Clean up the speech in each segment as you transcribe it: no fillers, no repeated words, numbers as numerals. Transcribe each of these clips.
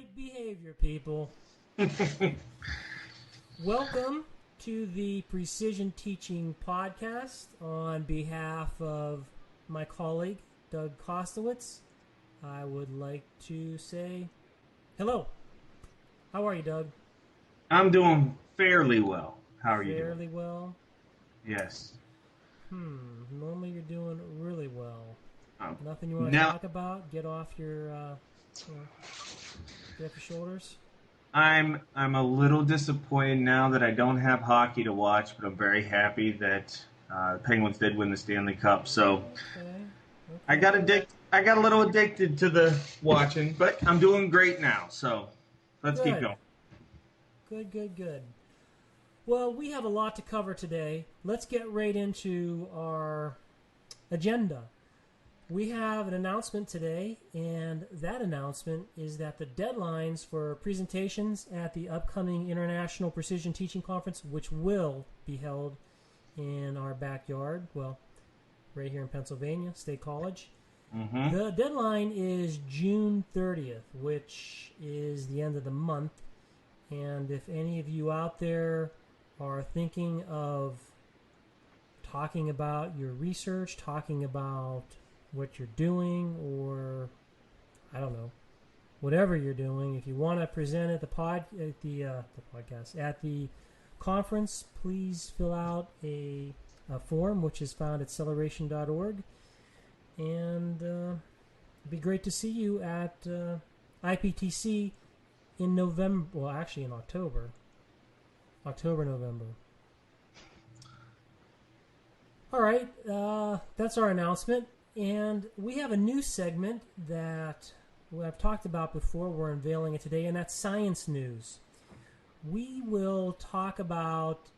right behavior, people. Welcome to the Precision Teaching Podcast. On behalf of my colleague, Doug Kostowitz, I would like to say hello. How are you, Doug? I'm doing fairly well. How are you doing? Fairly well? Yes. Normally you're doing really well. Um, Nothing you want to now, talk about? Get off your shoulders? I'm a little disappointed now that I don't have hockey to watch, but I'm very happy that the Penguins did win the Stanley Cup. So Okay. I got a little addicted to the watching, but I'm doing great now. So let's keep Good. going. Good. Well, we have a lot to cover today. Let's get right into our agenda. We have an announcement today, and that announcement is that the deadlines for presentations at the upcoming International Precision Teaching Conference, which will be held in our backyard, well, right here in Pennsylvania, State College. Mm-hmm. The deadline is June 30th, which is the end of the month. And if any of you out there are thinking of talking about your research, talking about what you're doing, or I don't know, whatever you're doing, if you want to present at the podcast at the conference, please fill out a form which is found at acceleration.org, and it'd be great to see you at IPTC in November. Well, actually in October, November. All right, that's our announcement. And we have a new segment that I've talked about before. We're unveiling it today, and that's science news. We will talk about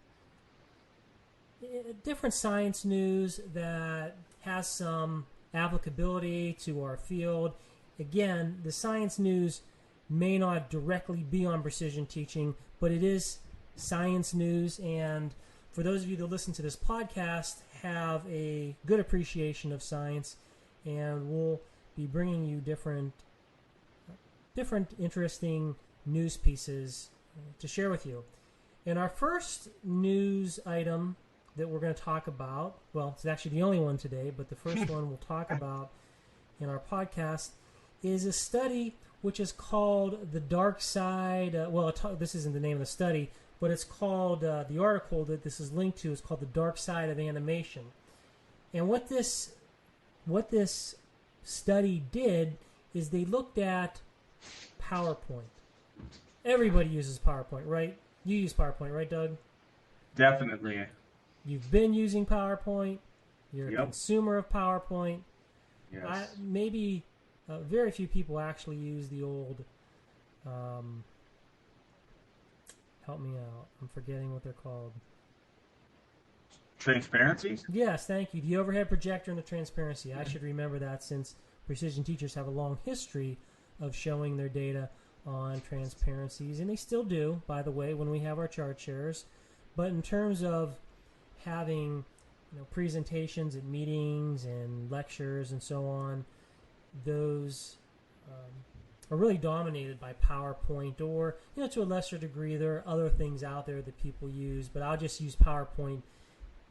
different science news that has some applicability to our field. Again, the science news may not directly be on precision teaching, but it is science news, and for those of you that listen to this podcast have a good appreciation of science, and we'll be bringing you different interesting news pieces to share with you. And our first news item that we're going to talk about, well, it's actually the only one today, but the first one we'll talk about in our podcast is a study which is called The Dark Side. This isn't the name of the study, but it's called, the article that this is linked to is called The Dark Side of Animation. And what this study did is they looked at PowerPoint. Everybody uses PowerPoint, right? You use PowerPoint, right, Doug? Definitely. You've been using PowerPoint. You're a consumer of PowerPoint. Yes. Maybe very few people actually use the old... help me out. I'm forgetting what they're called. Transparencies? Yes, thank you. The overhead projector and the transparency. I should remember that since precision teachers have a long history of showing their data on transparencies, and they still do, by the way, when we have our chart shares. But in terms of having presentations at meetings and lectures and so on, those are really dominated by PowerPoint, or to a lesser degree there are other things out there that people use, but I'll just use PowerPoint.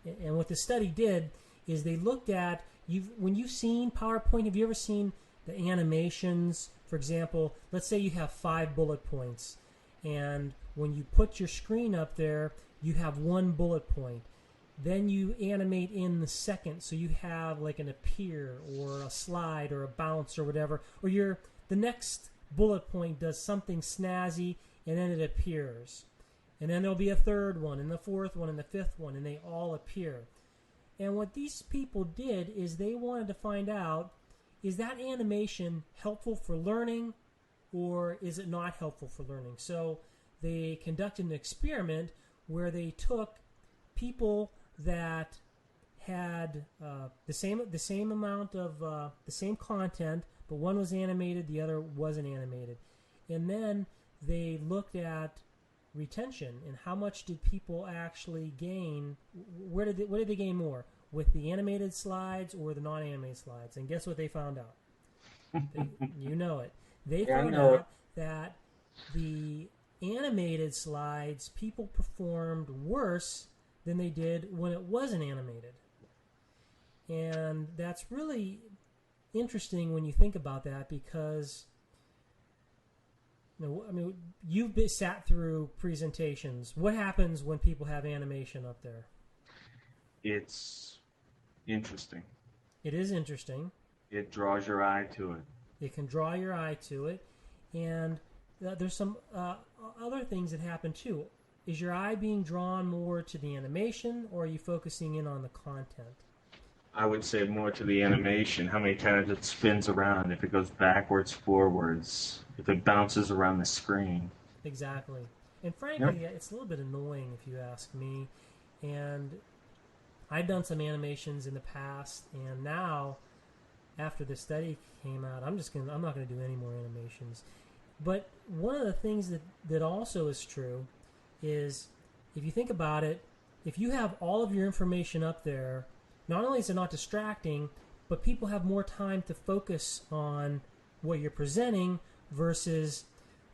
And what the study did is they looked at, when you've seen PowerPoint, have you ever seen the animations? For example, let's say you have 5 bullet points, and when you put your screen up there, you have 1 bullet point. Then you animate in the second, so you have like an appear or a slide or a bounce or whatever, or the next bullet point does something snazzy, and then it appears. And then there'll be a third one, and the fourth one, and the fifth one, and they all appear. And what these people did is they wanted to find out, is that animation helpful for learning, or is it not helpful for learning? So they conducted an experiment where they took people that had the same amount of the same content, but one was animated, the other wasn't animated, and then they looked at retention and how much did people actually gain. What did they gain more, with the animated slides or the non-animated slides? And guess what they found out? You know it. They found out that the animated slides, people performed worse than they did when it wasn't animated. And that's really interesting when you think about that, because you've sat through presentations. What happens when people have animation up there? It's interesting. It is interesting. It draws your eye to it. It can draw your eye to it. And there's some other things that happen too. Is your eye being drawn more to the animation, or are you focusing in on the content? I would say more to the animation, how many times it spins around, if it goes backwards, forwards, if it bounces around the screen. Exactly. And frankly, It's a little bit annoying if you ask me. And I've done some animations in the past, and now, after the study came out, I'm not going to do any more animations. But one of the things that also is true is, if you think about it, if you have all of your information up there, not only is it not distracting, but people have more time to focus on what you're presenting versus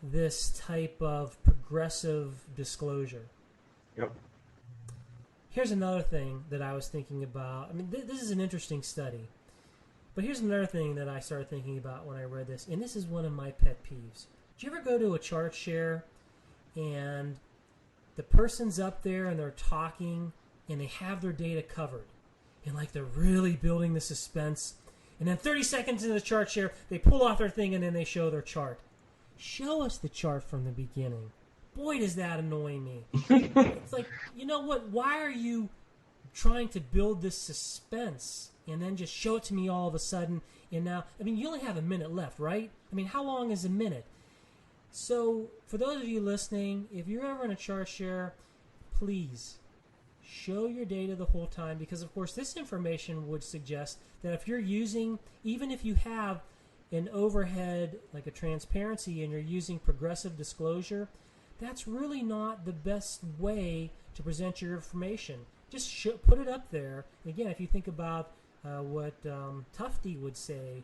this type of progressive disclosure. Yep. Here's another thing that I was thinking about. I mean, this is an interesting study. But here's another thing that I started thinking about when I read this, and this is one of my pet peeves. Do you ever go to a chart share and the person's up there and they're talking and they have their data covered, and like they're really building the suspense, and then 30 seconds into the chart share, they pull off their thing and then they show their chart. Show us the chart from the beginning. Boy, does that annoy me. It's like, you know what? Why are you trying to build this suspense and then just show it to me all of a sudden? And now, I mean, you only have a minute left, right? I mean, how long is a minute? So, for those of you listening, if you're ever in a chart share, please show your data the whole time, because, of course, this information would suggest that if you're using, even if you have an overhead, like a transparency, and you're using progressive disclosure, that's really not the best way to present your information. Just put it up there. And again, if you think about what Tufte would say,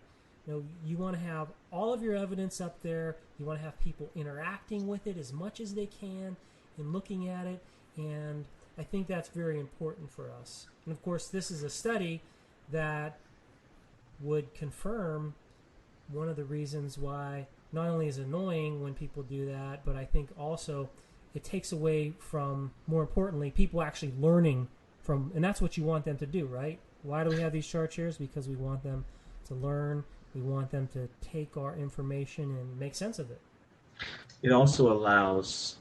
you want to have all of your evidence up there. You want to have people interacting with it as much as they can and looking at it. And I think that's very important for us. And of course, this is a study that would confirm one of the reasons why not only is it annoying when people do that, but I think also it takes away from, more importantly, people actually learning from, and that's what you want them to do, right? Why do we have these chart shares? Because we want them to learn. We want them to take our information and make sense of it. It also allows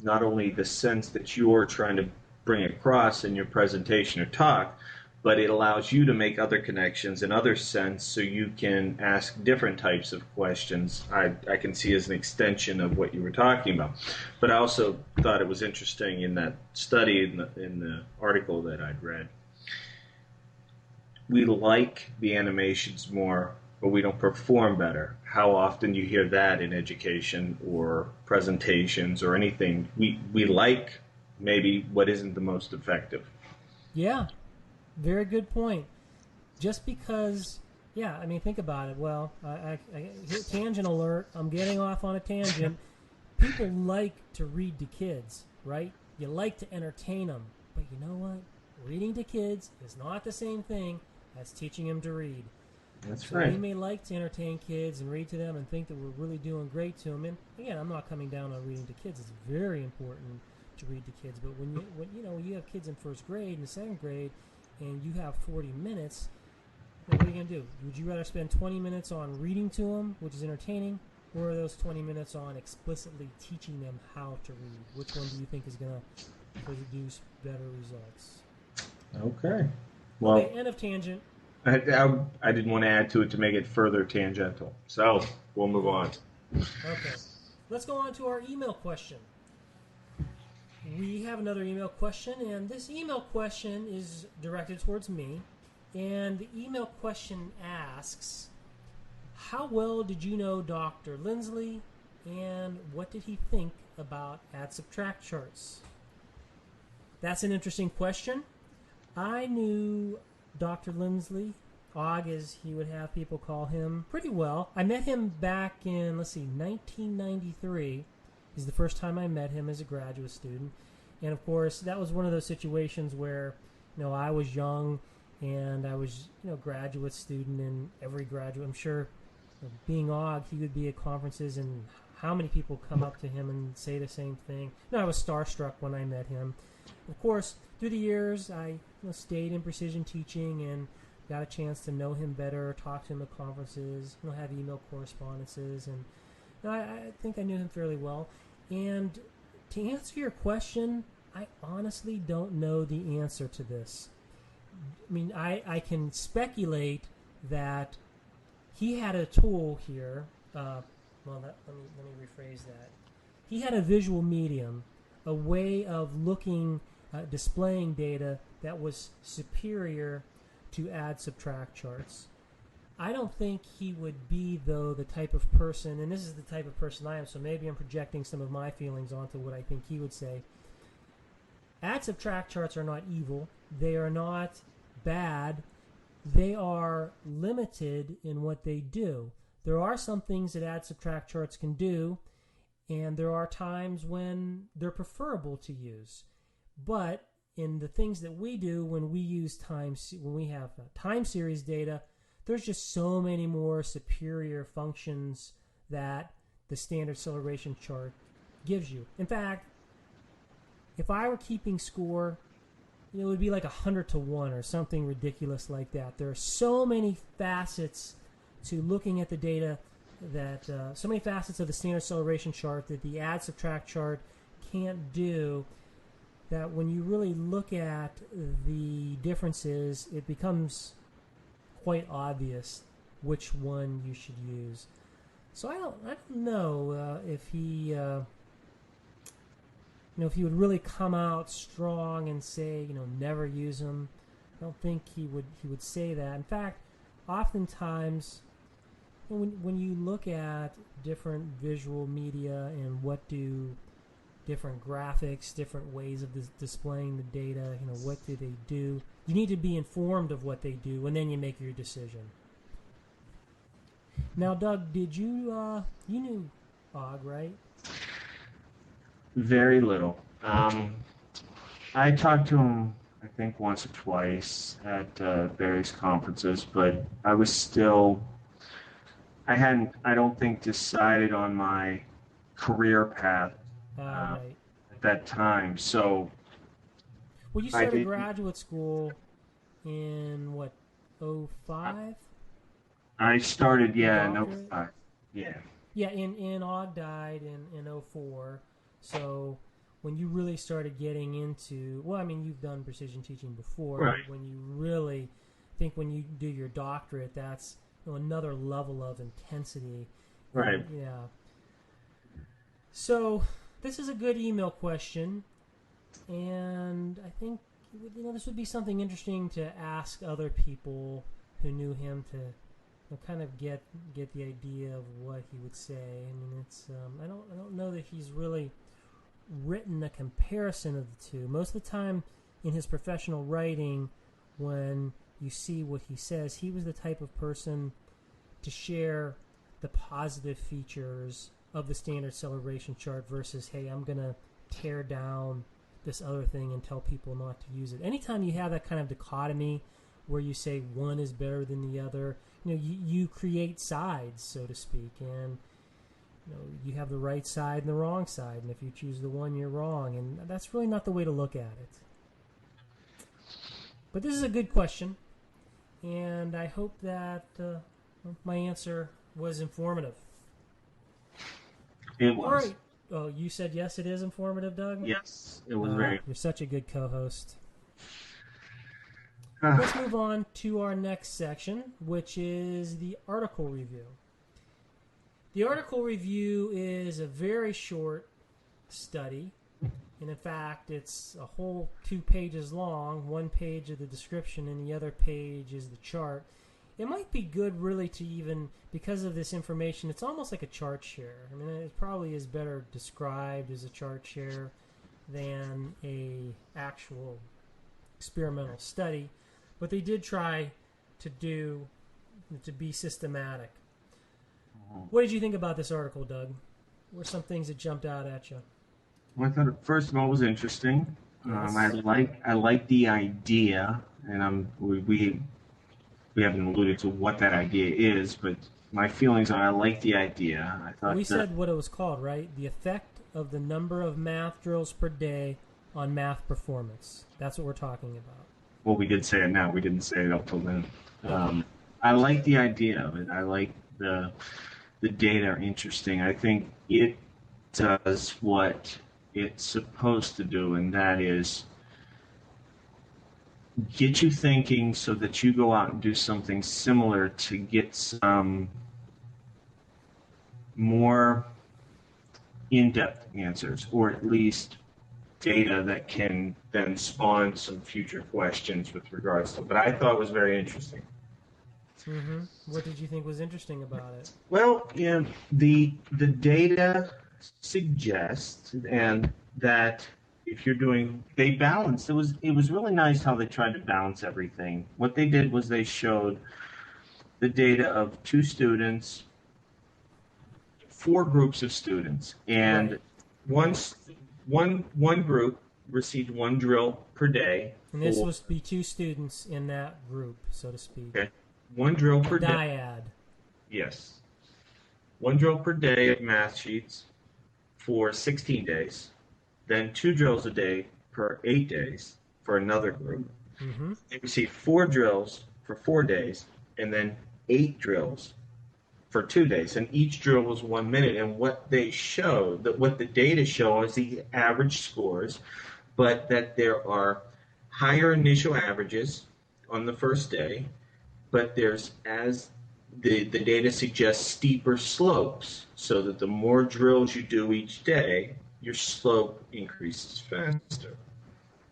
not only the sense that you're trying to bring across in your presentation or talk, but it allows you to make other connections in other sense, so you can ask different types of questions. I can see as an extension of what you were talking about. But I also thought it was interesting in that study, in the article that I'd read, we like the animations more, but we don't perform better. How often you hear that in education or presentations or anything? We like maybe what isn't the most effective. Yeah. Very good point. Just because, think about it. Well, I hit tangent alert. I'm getting off on a tangent. People like to read to kids, right? You like to entertain them. But you know what? Reading to kids is not the same thing as teaching them to read. That's right. We may like to entertain kids and read to them and think that we're really doing great to them. And again, I'm not coming down on reading to kids. It's very important to read to kids. But when you have kids in first grade and second grade, and you have 40 minutes, what are you going to do? Would you rather spend 20 minutes on reading to them, which is entertaining, or are those 20 minutes on explicitly teaching them how to read? Which one do you think is going to produce better results? Okay. Well, okay, end of tangent. I didn't want to add to it to make it further tangential. So we'll move on. Okay. Let's go on to our email question. We have another email question, and this email question is directed towards me. And the email question asks, how well did you know Dr. Lindsley, and what did he think about add-subtract charts? That's an interesting question. I knew Dr. Lindsley Og, as he would have people call him, pretty well. I met him back in, 1993 is the first time I met him as a graduate student. And, of course, that was one of those situations where, I was young and I was, graduate student, and every graduate, I'm sure, being Og, he would be at conferences, and how many people come up to him and say the same thing. I was starstruck when I met him. Of course, through the years, I stayed in precision teaching and got a chance to know him better, talk to him at conferences, have email correspondences, and I think I knew him fairly well. And to answer your question, I honestly don't know the answer to this. I mean, I can speculate that he had a tool here. Let me rephrase that. He had a visual medium, a way of looking, displaying data that was superior to add-subtract charts. I don't think he would be, though, the type of person, and this is the type of person I am, so maybe I'm projecting some of my feelings onto what I think he would say. Add-subtract charts are not evil. They are not bad. They are limited in what they do. There are some things that add-subtract charts can do, and there are times when they're preferable to use. But in the things that we do when we have time series data, there's just so many more superior functions that the standard acceleration chart gives you. In fact, if I were keeping score, it would be like 100-1 or something ridiculous like that. There are so many facets to looking at the data that so many facets of the standard acceleration chart that the add-subtract chart can't do, that when you really look at the differences, it becomes quite obvious which one you should use. So I don't know if he if he would really come out strong and say, never use them. I don't think he would say that. In fact, oftentimes when you look at different visual media and what do different graphics, different ways of displaying the data, what do they do? You need to be informed of what they do, and then you make your decision. Now, Doug, did you knew Og, right? Very little. I talked to him, I think, once or twice at various conferences, but I was still, I don't think, decided on my career path Right. at that time. So, well, you started graduate school in what, 05? I started, in 05. Yeah. Yeah, in Og died in 04. So when you really started getting into, you've done precision teaching before, right. But when you really think when you do your doctorate, that's another level of intensity. Right. Yeah. So this is a good email question, and I think this would be something interesting to ask other people who knew him to kind of get the idea of what he would say. I mean, it's I don't know that he's really written a comparison of the two. Most of the time in his professional writing, when you see what he says, he was the type of person to share the positive features of the standard acceleration chart versus, hey, I'm going to tear down this other thing and tell people not to use it. Anytime you have that kind of dichotomy where you say one is better than the other, you create sides, so to speak, and you have the right side and the wrong side, and if you choose the one, you're wrong, and that's really not the way to look at it. But this is a good question, and I hope that my answer was informative. It was. All right. Oh, you said yes, it is informative, Doug? Yes, it was very. You're such a good co-host. Let's move on to our next section, which is the article review. The article review is a very short study, and in fact, it's a whole 2 pages long. 1 page of the description, and the other page is the chart. It might be good, really, to even, because of this information, it's almost like a chart share. I mean, it probably is better described as a chart share than a actual experimental study. But they did try to be systematic. What did you think about this article, Doug? What were some things that jumped out at you? Well, I thought it, first of all, it was interesting. Yes. I like the idea, and we haven't alluded to what that idea is, but my feelings are I like the idea. I thought we said what it was called, right? The effect of the number of math drills per day on math performance. That's what we're talking about. Well, we did say it now. We didn't say it up till then. I like the idea of it. I like the data are interesting. I think it does what it's supposed to do, and that is get you thinking so that you go out and do something similar to get some more in-depth answers, or at least data that can then spawn some future questions with regards to it. But I thought it was very interesting. Mm-hmm. What did you think was interesting about it? Well, yeah, the data suggests and that if you're doing, they balanced. It was really nice how they tried to balance everything. What they did was they showed the data of 2 students, 4 groups of students, and right. one group received 1 drill per day. And this was be 2 students in that group, so to speak. Okay. 1 drill per day. Dyad. Yes. 1 drill per day of math sheets for 16 days. Then 2 drills a day per 8 days for another group. Mm-hmm. They received 4 drills for 4 days, and then 8 drills for 2 days. And each drill was 1 minute. And what they showed, that what the data show is the average scores, but that there are higher initial averages on the first day, but there's, as the data suggests, steeper slopes, so that the more drills you do each day, your slope increases faster.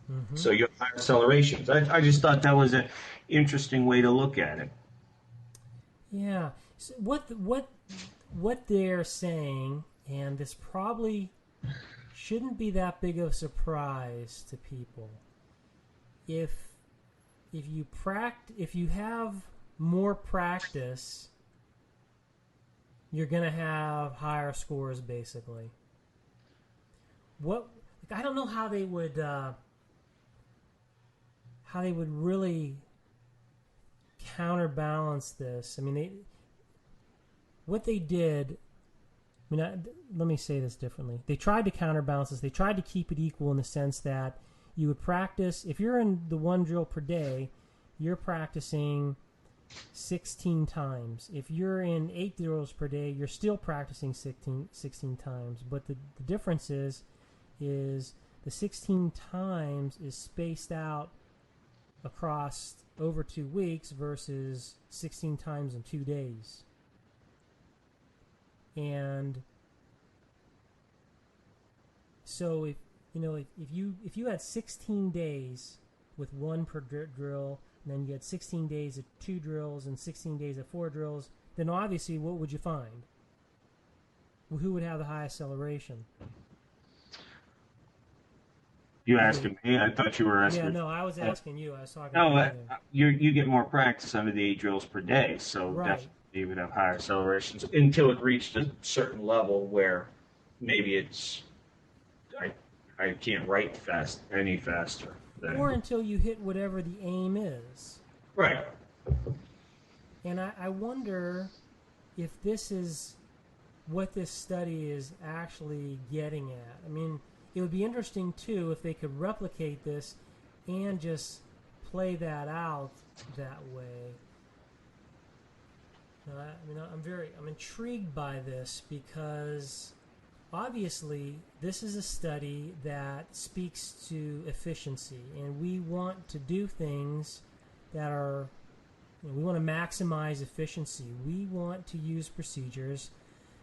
Mm-hmm. So you have higher accelerations. I just thought that was an interesting way to look at it. Yeah. So what they're saying, and this probably shouldn't be that big of a surprise to people, if you have more practice, you're going to have higher scores, basically. I don't know how they would really counterbalance this. I mean, what they did. I mean, let me say this differently. They tried to counterbalance this. They tried to keep it equal in the sense that you would practice. If you're in the 1 drill per day, you're practicing 16 times. If you're in 8 drills per day, you're still practicing 16 times. But the difference is the 16 times is spaced out across over 2 weeks versus 16 times in 2 days. And so if you had 16 days with 1 per drill, and then you had 16 days of 2 drills and 16 days of 4 drills, then obviously what would you find? Well, who would have the highest acceleration? You asking me? I thought you were asking. Yeah, no, I was asking you. I was talking. No, you get more practice under the 8 drills per day, so right. Definitely you would have higher accelerations until it reached a certain level where maybe it's I can't write any faster. Or until you hit whatever the aim is. Right. And I wonder if this is what this study is actually getting at. I mean, it would be interesting, too, if they could replicate this and just play that out that way. I'm intrigued by this because obviously this is a study that speaks to efficiency, and we want to do things that are, we want to maximize efficiency. We want to use procedures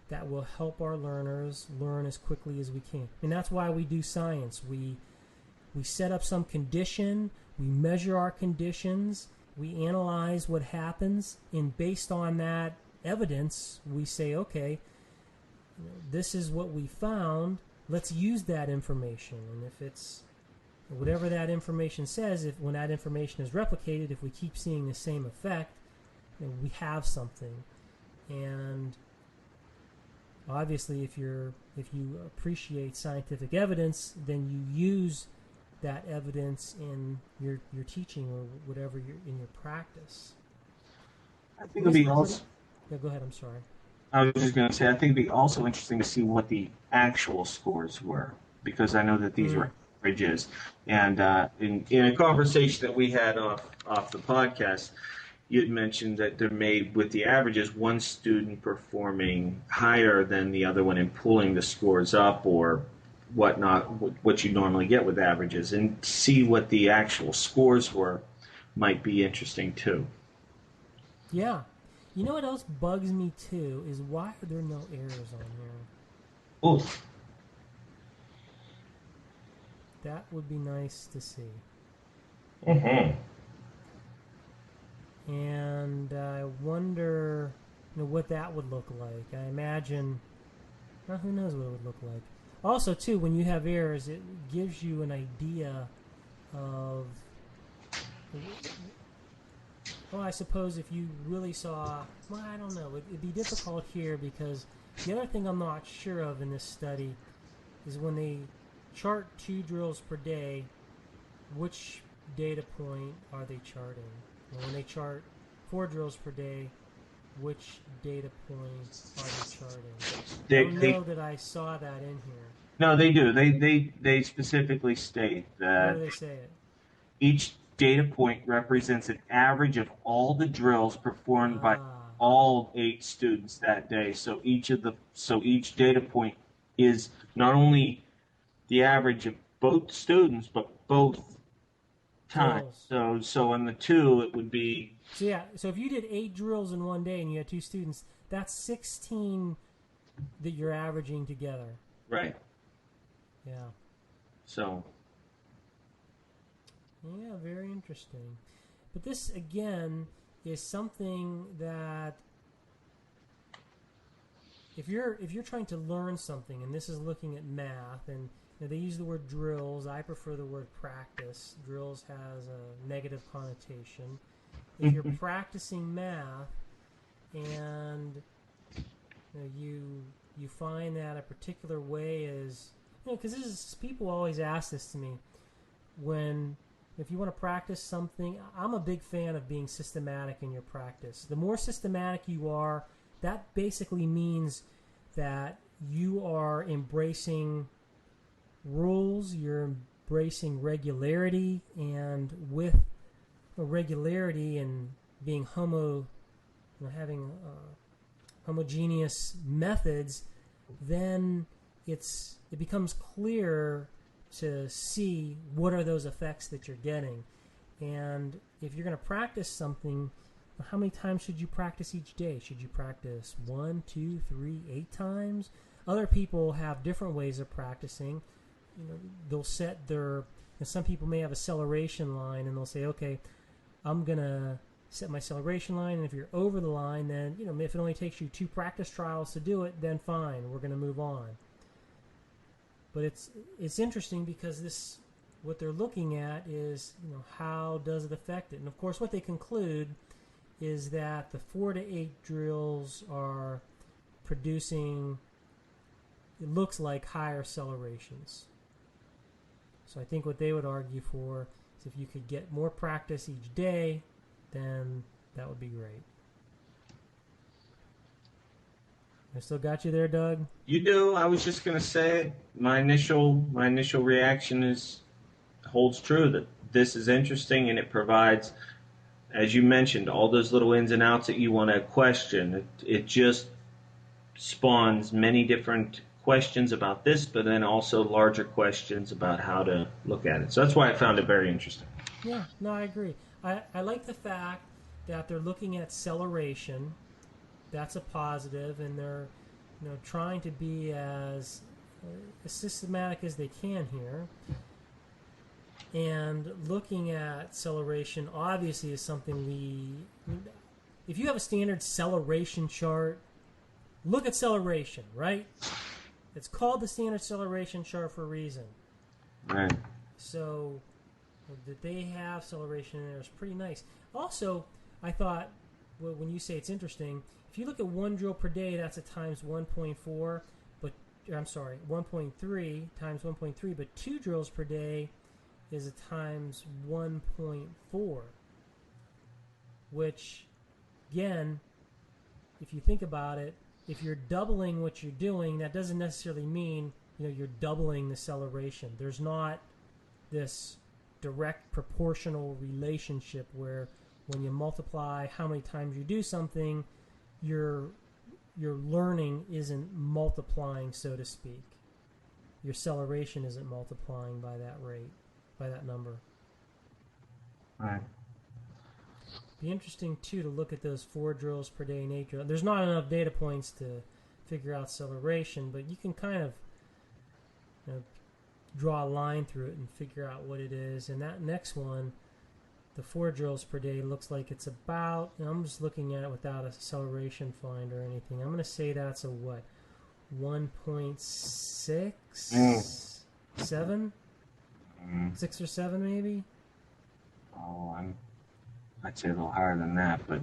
that will help our learners learn as quickly as we can. And that's why we do science. We set up some condition, we measure our conditions, we analyze what happens, and based on that evidence, we say, okay, this is what we found, let's use that information. And if it's whatever that information says, when that information is replicated, if we keep seeing the same effect, we have something. And obviously, if you appreciate scientific evidence, then you use that evidence in your teaching or whatever in your practice. I think it'll be also. Yeah, go ahead. I'm sorry. I was just going to say, I think it'd be also interesting to see what the actual scores were, because I know that these were averages. And in a conversation that we had off the podcast, you had mentioned that they're made with the averages, one student performing higher than the other one and pulling the scores up or whatnot, what you normally get with averages, and see what the actual scores were might be interesting too. Yeah. You know what else bugs me too is why are there no errors on here? Oof. That would be nice to see. Mm-hmm. And I wonder, what that would look like. I imagine, well, who knows what it would look like. Also, too, when you have errors, it gives you an idea of, well, I suppose if you really saw, well, I don't know. It'd be difficult here because the other thing I'm not sure of in this study is when they chart 2 drills per day, which data point are they charting? And when they chart 4 drills per day, which data points are they charting? I don't know that I saw that in here. No, they do. They specifically state that. Where do they say it? Each data point represents an average of all the drills performed by all 8 students that day. So each data point is not only the average of both students, but both times. So on the 2, it would be. So yeah. So if you did 8 drills in one day and you had 2 students, that's 16 that you're averaging together. Right. Yeah. So. Yeah, very interesting. But this, again, is something that if you're trying to learn something, and this is looking at math, and they use the word drills. I prefer the word practice. Drills has a negative connotation. If you're practicing math and you find that a particular way is, because people always ask this to me if you want to practice something. I'm a big fan of being systematic in your practice. The more systematic you are, that basically means that you are embracing rules, you're embracing regularity, and with regularity and being having homogeneous methods, then it becomes clear to see what are those effects that you're getting. And if you're going to practice something, how many times should you practice each day? Should you practice 1, 2, 3, 8 times? Other people have different ways of practicing. They'll set some people may have a acceleration line, and they'll say, okay, I'm going to set my acceleration line, and if you're over the line, then, if it only takes you 2 practice trials to do it, then fine, we're going to move on. But it's interesting because what they're looking at is, how does it affect it? And of course, what they conclude is that the 4 to 8 drills are producing, it looks like, higher accelerations. So I think what they would argue for is if you could get more practice each day, then that would be great. I still got you there, Doug? You do. I was just going to say my initial reaction holds true, that this is interesting, and it provides, as you mentioned, all those little ins and outs that you want to question. It just spawns many different questions about this, but then also larger questions about how to look at it. So that's why I found it very interesting. Yeah, no, I agree. I like the fact that they're looking at acceleration. That's a positive, and they're trying to be as systematic as they can here. And looking at acceleration obviously is something if you have a standard acceleration chart, look at acceleration, right? It's called the standard acceleration chart for a reason. Right. So that they have acceleration in there is pretty nice. Also, I thought when you say it's interesting, if you look at one drill per day, that's a times 1.4, but I'm sorry, 1.3 times 1.3, but 2 drills per day is a times 1.4, which, again, if you think about it, if you're doubling what you're doing, that doesn't necessarily mean you're doubling the acceleration. There's not this direct proportional relationship where when you multiply how many times you do something, your learning isn't multiplying, so to speak. Your acceleration isn't multiplying by that rate, by that number. Right. Be interesting too to look at those 4 drills per day and 8 drills. There's not enough data points to figure out acceleration, but you can kind of draw a line through it and figure out what it is. And that next one, the 4 drills per day, looks like it's about, and I'm just looking at it without a acceleration find or anything. I'm going to say that's a what? 1.6? 7? 6 or 7 maybe? Oh, I'd say a little higher than that, but...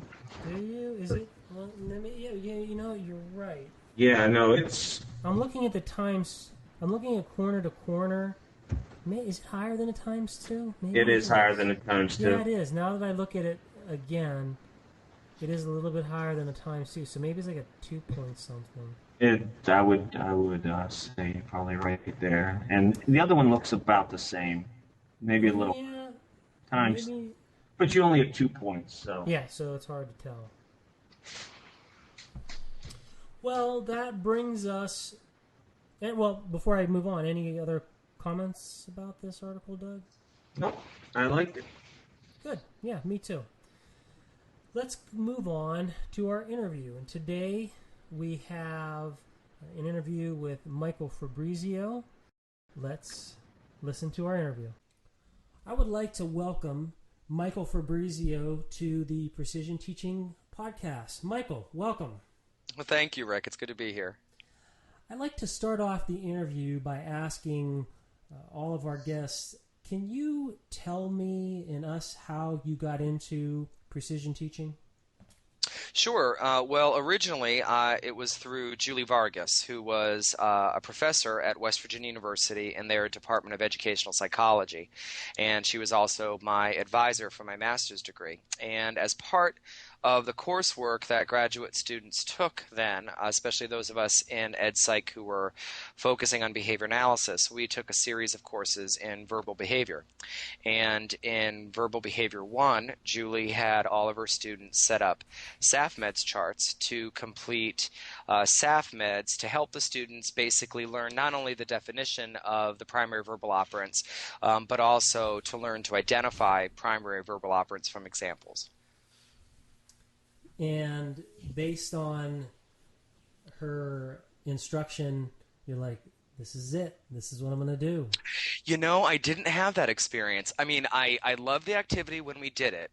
Do you? Is it? Well, yeah, you're right. Yeah, no, it's... I'm looking at the times... I'm looking at corner to corner. Is it higher than a times 2? Maybe it is higher than a times 2. Yeah, it is. Now that I look at it again, it is a little bit higher than a times 2. So maybe it's like a 2 point something. I would say you're probably right there. And the other one looks about the same. Maybe a little times. Maybe. But you only have 2 points, so... Yeah, so it's hard to tell. Well, that brings us... Well, before I move on, any other comments about this article, Doug? No, I liked it. Good. Yeah, me too. Let's move on to our interview. And today we have an interview with Michael Fabrizio. Let's listen to our interview. I would like to welcome Michael Fabrizio to the Precision Teaching Podcast. Michael, welcome. Well, thank you, Rick. It's good to be here. I'd like to start off the interview by asking all of our guests, can you tell me and us how you got into precision teaching? Sure. Well, originally it was through Julie Vargas, who was a professor at West Virginia University in their Department of Educational Psychology. And she was also my advisor for my master's degree. And as part of the coursework that graduate students took then, especially those of us in Ed Psych who were focusing on behavior analysis, we took a series of courses in verbal behavior. And in Verbal Behavior 1, Julie had all of her students set up SAFMEDS charts to complete SAFMEDS to help the students basically learn not only the definition of the primary verbal operants, but also to learn to identify primary verbal operants from examples. And based on her instruction, you're like, this is it. This is what I'm going to do. You know, I didn't have that experience. I mean, I loved the activity when we did it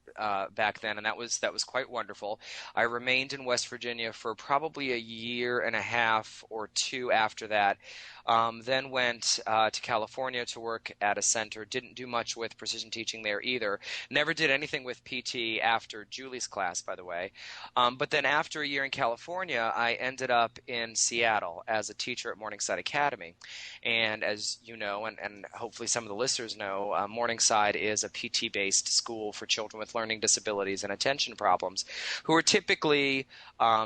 back then, and that was quite wonderful. I remained in West Virginia for probably a year and a half or 2 after that. Then went to California to work at a center. Didn't do much with precision teaching there either. Never did anything with PT after Julie's class, by the way. But then after a year in California, I ended up in Seattle as a teacher at Morningside Academy. And as you know, and hopefully some of the listeners know, Morningside is a PT-based school for children with learning disabilities and attention problems who are typically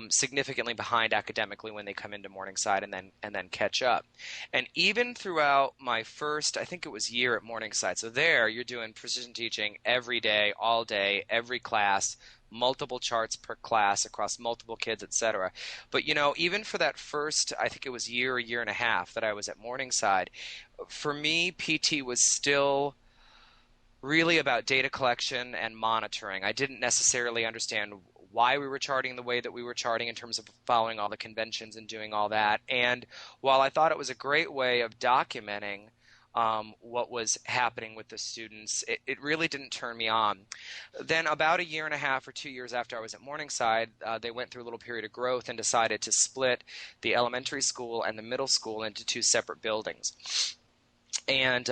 significantly behind academically when they come into Morningside and then catch up. And even throughout my first, I think it was year at Morningside, so there you're doing precision teaching every day, all day, every class, multiple charts per class across multiple kids, etc. But, you know, even for that first, I think it was year and a half that I was at Morningside, for me, PT was still really about data collection and monitoring. I didn't necessarily understand why we were charting the way that we were charting in terms of following all the conventions and doing all that. And while I thought it was a great way of documenting what was happening with the students, it really didn't turn me on. Then about a year and a half or 2 years after I was at Morningside, they went through a little period of growth and decided to split the elementary school and the middle school into 2 separate buildings. And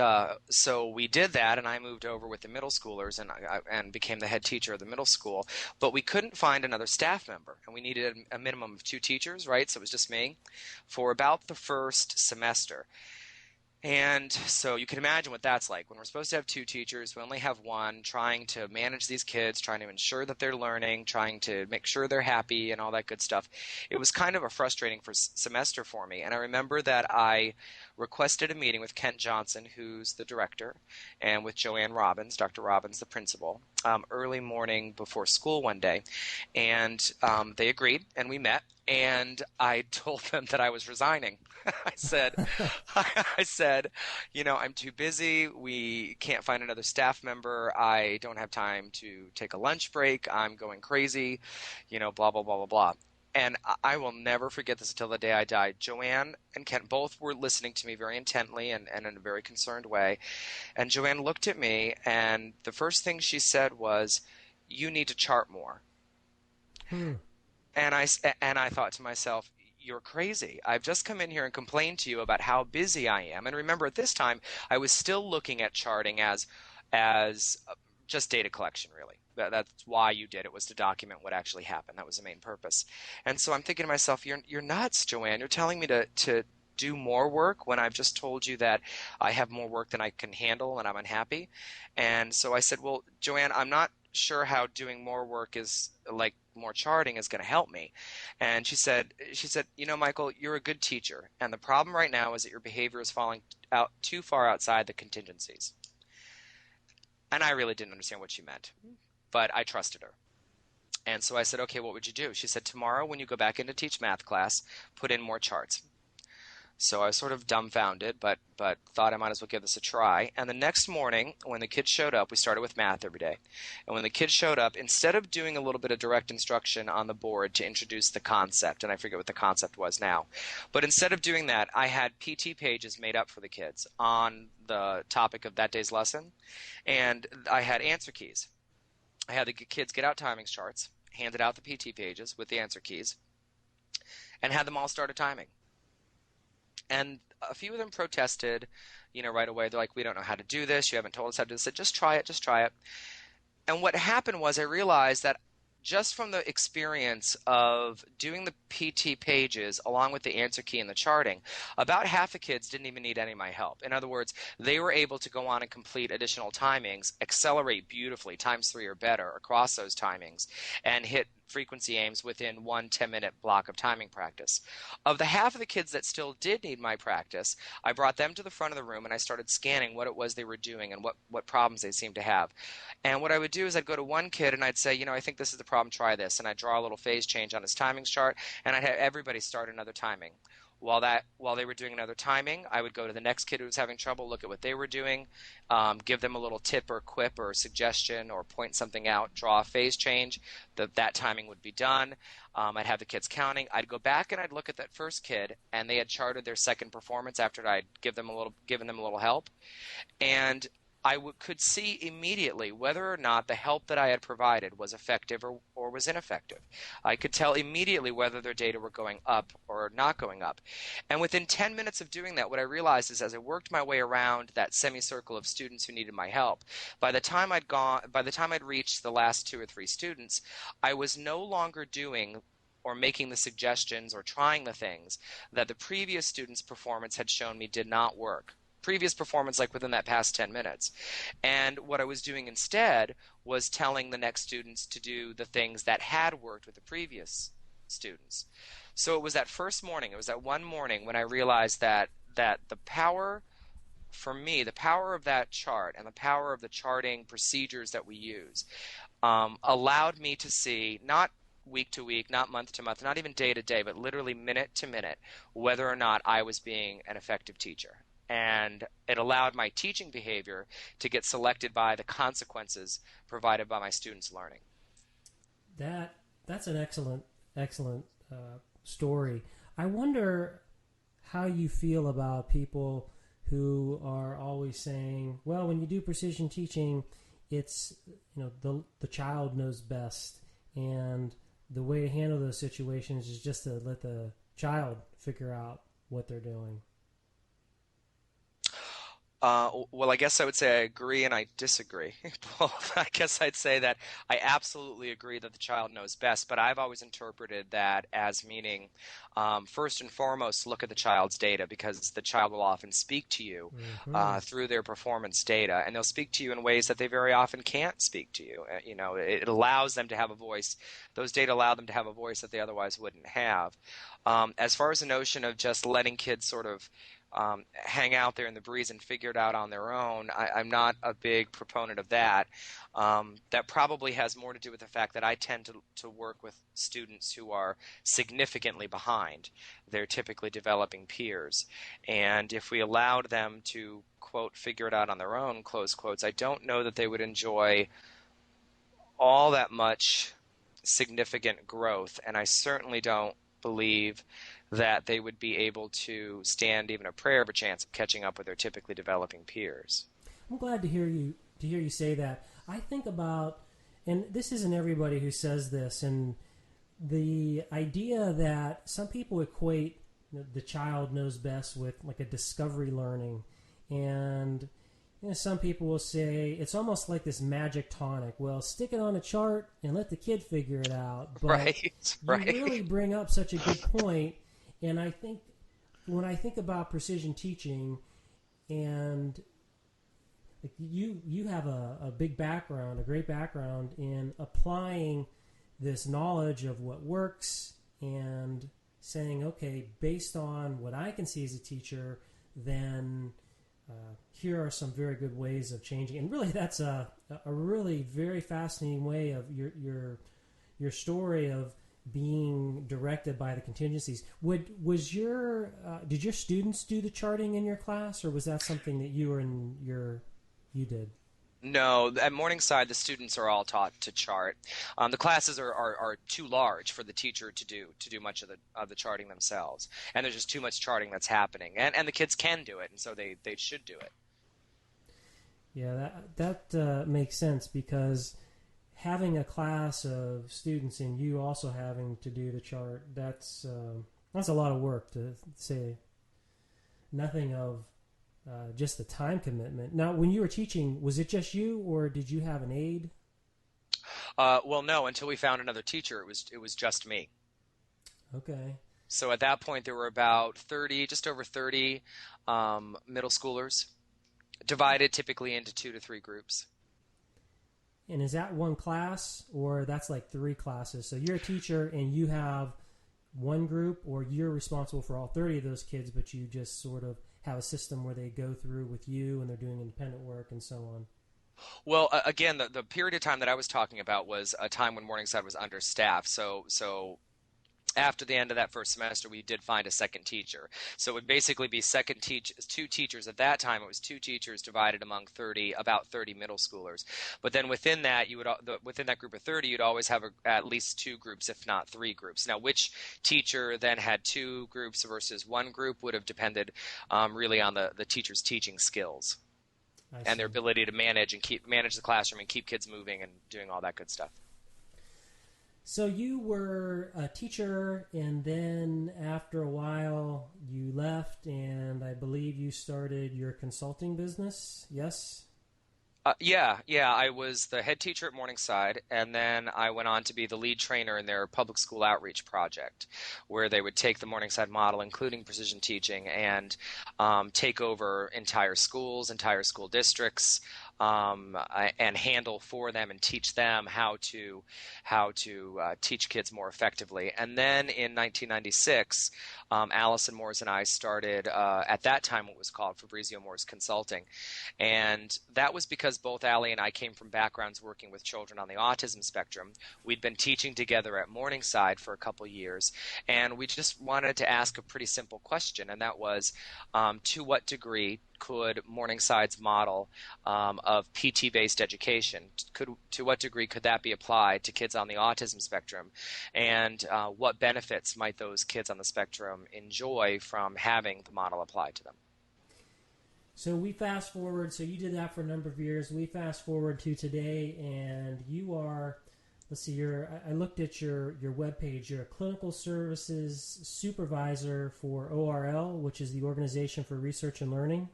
so we did that, and I moved over with the middle schoolers and became the head teacher of the middle school. But we couldn't find another staff member, and we needed a minimum of 2 teachers, right? So it was just me for about the first semester. And so you can imagine what that's like. When we're supposed to have 2 teachers, we only have 1, trying to manage these kids, trying to ensure that they're learning, trying to make sure they're happy and all that good stuff. It was kind of a frustrating semester for me. And I remember that I requested a meeting with Kent Johnson, who's the director, and with Joanne Robbins, Dr. Robbins, the principal, early morning before school one day. And they agreed, and we met. And I told them that I was resigning. I said, I'm too busy. We can't find another staff member. I don't have time to take a lunch break. I'm going crazy, blah, blah, blah, blah, blah. And I will never forget this until the day I die. Joanne and Kent both were listening to me very intently and in a very concerned way. And Joanne looked at me, and the first thing she said was, "You need to chart more." And I thought to myself, "You're crazy. I've just come in here and complained to you about how busy I am." And remember, at this time, I was still looking at charting as just data collection, really. That's why you did it, was to document what actually happened. That was the main purpose. And so I'm thinking to myself, you're nuts, Joanne. You're telling me to do more work when I've just told you that I have more work than I can handle and I'm unhappy. And so I said, "Well, Joanne, I'm not sure how doing more work is like more charting is going to help me." And she said, "Michael, you're a good teacher. And the problem right now is that your behavior is falling out too far outside the contingencies." And I really didn't understand what she meant, but I trusted her. And so I said, "Okay, what would you do?" She said, "Tomorrow when you go back in to teach math class, put in more charts." So I was sort of dumbfounded, but thought I might as well give this a try. And the next morning, when the kids showed up, we started with math every day. And when the kids showed up, instead of doing a little bit of direct instruction on the board to introduce the concept, and I forget what the concept was now, but instead of doing that, I had PT pages made up for the kids on the topic of that day's lesson. And I had answer keys. I had the kids get out timings charts, handed out the PT pages with the answer keys, and had them all start a timing. And a few of them protested, right away. They're like, "We don't know how to do this. You haven't told us how to do this." I said, just try it. And what happened was I realized that just from the experience of doing the PT pages along with the answer key and the charting, about half the kids didn't even need any of my help. In other words, they were able to go on and complete additional timings, accelerate beautifully, times 3 or better across those timings, and hit frequency aims within 1 10-minute block of timing practice. Of the half of the kids that still did need my practice, I brought them to the front of the room and I started scanning what it was they were doing and what problems they seemed to have. And what I would do is I'd go to one kid and I'd say, "I think this is the problem, try this." And I'd draw a little phase change on his timings chart, and I'd have everybody start another timing. While they were doing another timing, I would go to the next kid who was having trouble, look at what they were doing, give them a little tip or quip or suggestion or point something out, draw a phase change, that timing would be done. I'd have the kids counting. I'd go back and I'd look at that first kid, and they had charted their second performance after I'd given them a little help. And I could see immediately whether or not the help that I had provided was effective or was ineffective. I could tell immediately whether their data were going up or not going up. And within 10 minutes of doing that, what I realized is as I worked my way around that semicircle of students who needed my help, by the time I'd reached the last 2 or 3 students, I was no longer doing or making the suggestions or trying the things that the previous student's performance had shown me did not work. Previous performance, like within that past 10 minutes. And what I was doing instead was telling the next students to do the things that had worked with the previous students. So it was that first morning, it was that one morning when I realized that the power, for me, the power of that chart and the power of the charting procedures that we use allowed me to see, not week to week, not month to month, not even day to day, but literally minute to minute, whether or not I was being an effective teacher. And it allowed my teaching behavior to get selected by the consequences provided by my students' learning. That's an excellent story. I wonder how you feel about people who are always saying, "Well, when you do precision teaching, it's the child knows best, and the way to handle those situations is just to let the child figure out what they're doing." Well, I guess I would say I agree and I disagree. Well, I guess I'd say that I absolutely agree that the child knows best, but I've always interpreted that as meaning, first and foremost, look at the child's data because the child will often speak to you Mm-hmm. through their performance data, and they'll speak to you in ways that they very often can't speak to you. It allows them to have a voice. Those data allow them to have a voice that they otherwise wouldn't have. As far as the notion of just letting kids sort of hang out there in the breeze and figure it out on their own, I'm not a big proponent of that. That probably has more to do with the fact that I tend to work with students who are significantly behind their typically developing peers. And if we allowed them to, quote, figure it out on their own, close quotes, I don't know that they would enjoy all that much significant growth. And I certainly don't believe that they would be able to stand even a prayer of a chance of catching up with their typically developing peers. I'm glad to hear you say that. I think about, and this isn't everybody who says this, and the idea that some people equate the child knows best with like a discovery learning, and some people will say it's almost like this magic tonic. Well, stick it on a chart and let the kid figure it out. But right. you really bring up such a good point. And I think when I think about precision teaching, and like you have a big background, a great background in applying this knowledge of what works and saying, okay, based on what I can see as a teacher, then here are some very good ways of changing. And really, that's a really very fascinating way of your story of being directed by the contingencies. Did your students do the charting in your class, or was that something that you did? No, at Morningside, the students are all taught to chart. The classes are too large for the teacher to do much of the charting themselves, and there's just too much charting that's happening. And the kids can do it, and so they should do it. Yeah, that makes sense, because having a class of students and you also having to do the chart, that's a lot of work, to say nothing of just the time commitment. Now, when you were teaching, was it just you, or did you have an aide? Well, no, until we found another teacher, it was just me. Okay. So at that point, there were about 30, just over 30 middle schoolers, divided typically into 2 to 3 groups. And is that one class, or that's like 3 classes? So you're a teacher and you have one group, or you're responsible for all 30 of those kids, but you just sort of have a system where they go through with you and they're doing independent work and so on? Well, again, the period of time that I was talking about was a time when Morningside was understaffed. So after the end of that first semester, we did find a second teacher. So it would basically be 2 teachers. At that time, it was 2 teachers divided among about 30 middle schoolers. But then within that, within that group of 30, you'd always have at least 2 groups, if not 3 groups. Now, which teacher then had 2 groups versus 1 group would have depended really on the teacher's teaching skills and their ability to manage the classroom and keep kids moving and doing all that good stuff. So you were a teacher, and then after a while you left, and I believe you started your consulting business, yes? Yeah. I was the head teacher at Morningside, and then I went on to be the lead trainer in their public school outreach project, where they would take the Morningside model, including precision teaching, and take over entire schools, entire school districts, and handle for them and teach them how to teach kids more effectively. And then in 1996, Allison Moores and I started at that time what was called Fabrizio Moores Consulting, and that was because both Allie and I came from backgrounds working with children on the autism spectrum. We'd been teaching together at Morningside for a couple years, and we just wanted to ask a pretty simple question, and that was, to what degree could Morningside's model of PT-based education, to what degree could that be applied to kids on the autism spectrum, and what benefits might those kids on the spectrum enjoy from having the model applied to them? So we fast forward, so you did that for a number of years. We fast forward to today, and you are, let's see, I looked at your webpage. You're a clinical services supervisor for ORL, which is the Organization for Research and Learning.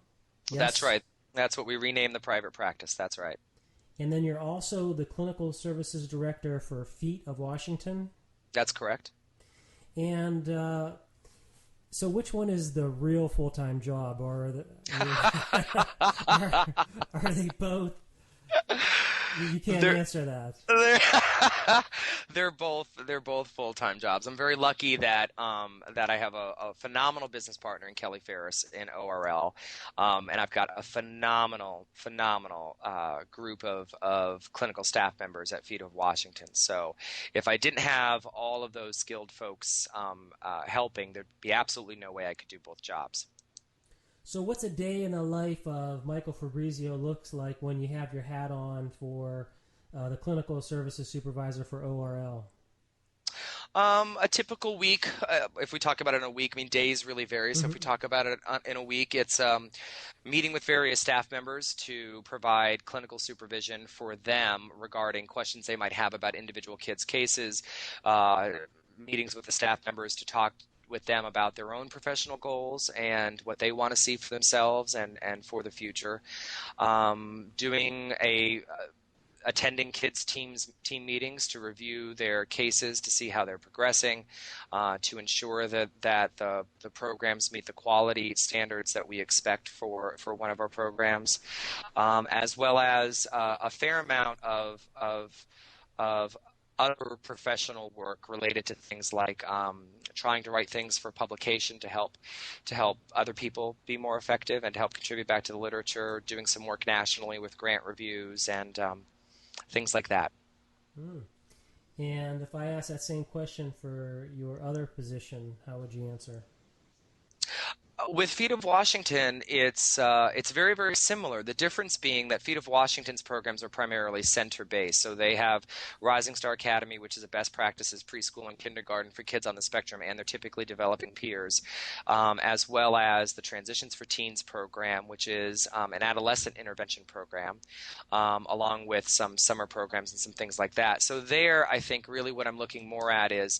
Yes? That's right. That's what we renamed the private practice. That's right. And then you're also the clinical services director for Feet of Washington. That's correct. And so which one is the real full-time job? Or are they both? You can't answer that. They're both full-time jobs. I'm very lucky that I have a phenomenal business partner in Kelly Ferris in ORL, and I've got a phenomenal group of clinical staff members at Feet of Washington. So if I didn't have all of those skilled folks helping, there'd be absolutely no way I could do both jobs. So what's a day in the life of Michael Fabrizio looks like when you have your hat on for the clinical services supervisor for ORL? A typical week, if we talk about it in a week, I mean, days really vary. So if we talk about it in a week, it's meeting with various staff members to provide clinical supervision for them regarding questions they might have about individual kids' cases, meetings with the staff members to talk with them about their own professional goals and what they want to see for themselves and for the future. Attending kids' team meetings to review their cases to see how they're progressing, to ensure that the programs meet the quality standards that we expect for one of our programs, as well as a fair amount of other professional work related to things like trying to write things for publication to help other people be more effective and to help contribute back to the literature, doing some work nationally with grant reviews and things like that. And if I ask that same question for your other position, how would you answer? With Feet of Washington, it's very, very similar. The difference being that Feet of Washington's programs are primarily center-based. So they have Rising Star Academy, which is a best practices preschool and kindergarten for kids on the spectrum, and they're typically developing peers, as well as the Transitions for Teens program, which is an adolescent intervention program, along with some summer programs and some things like that. So there, I think really what I'm looking more at is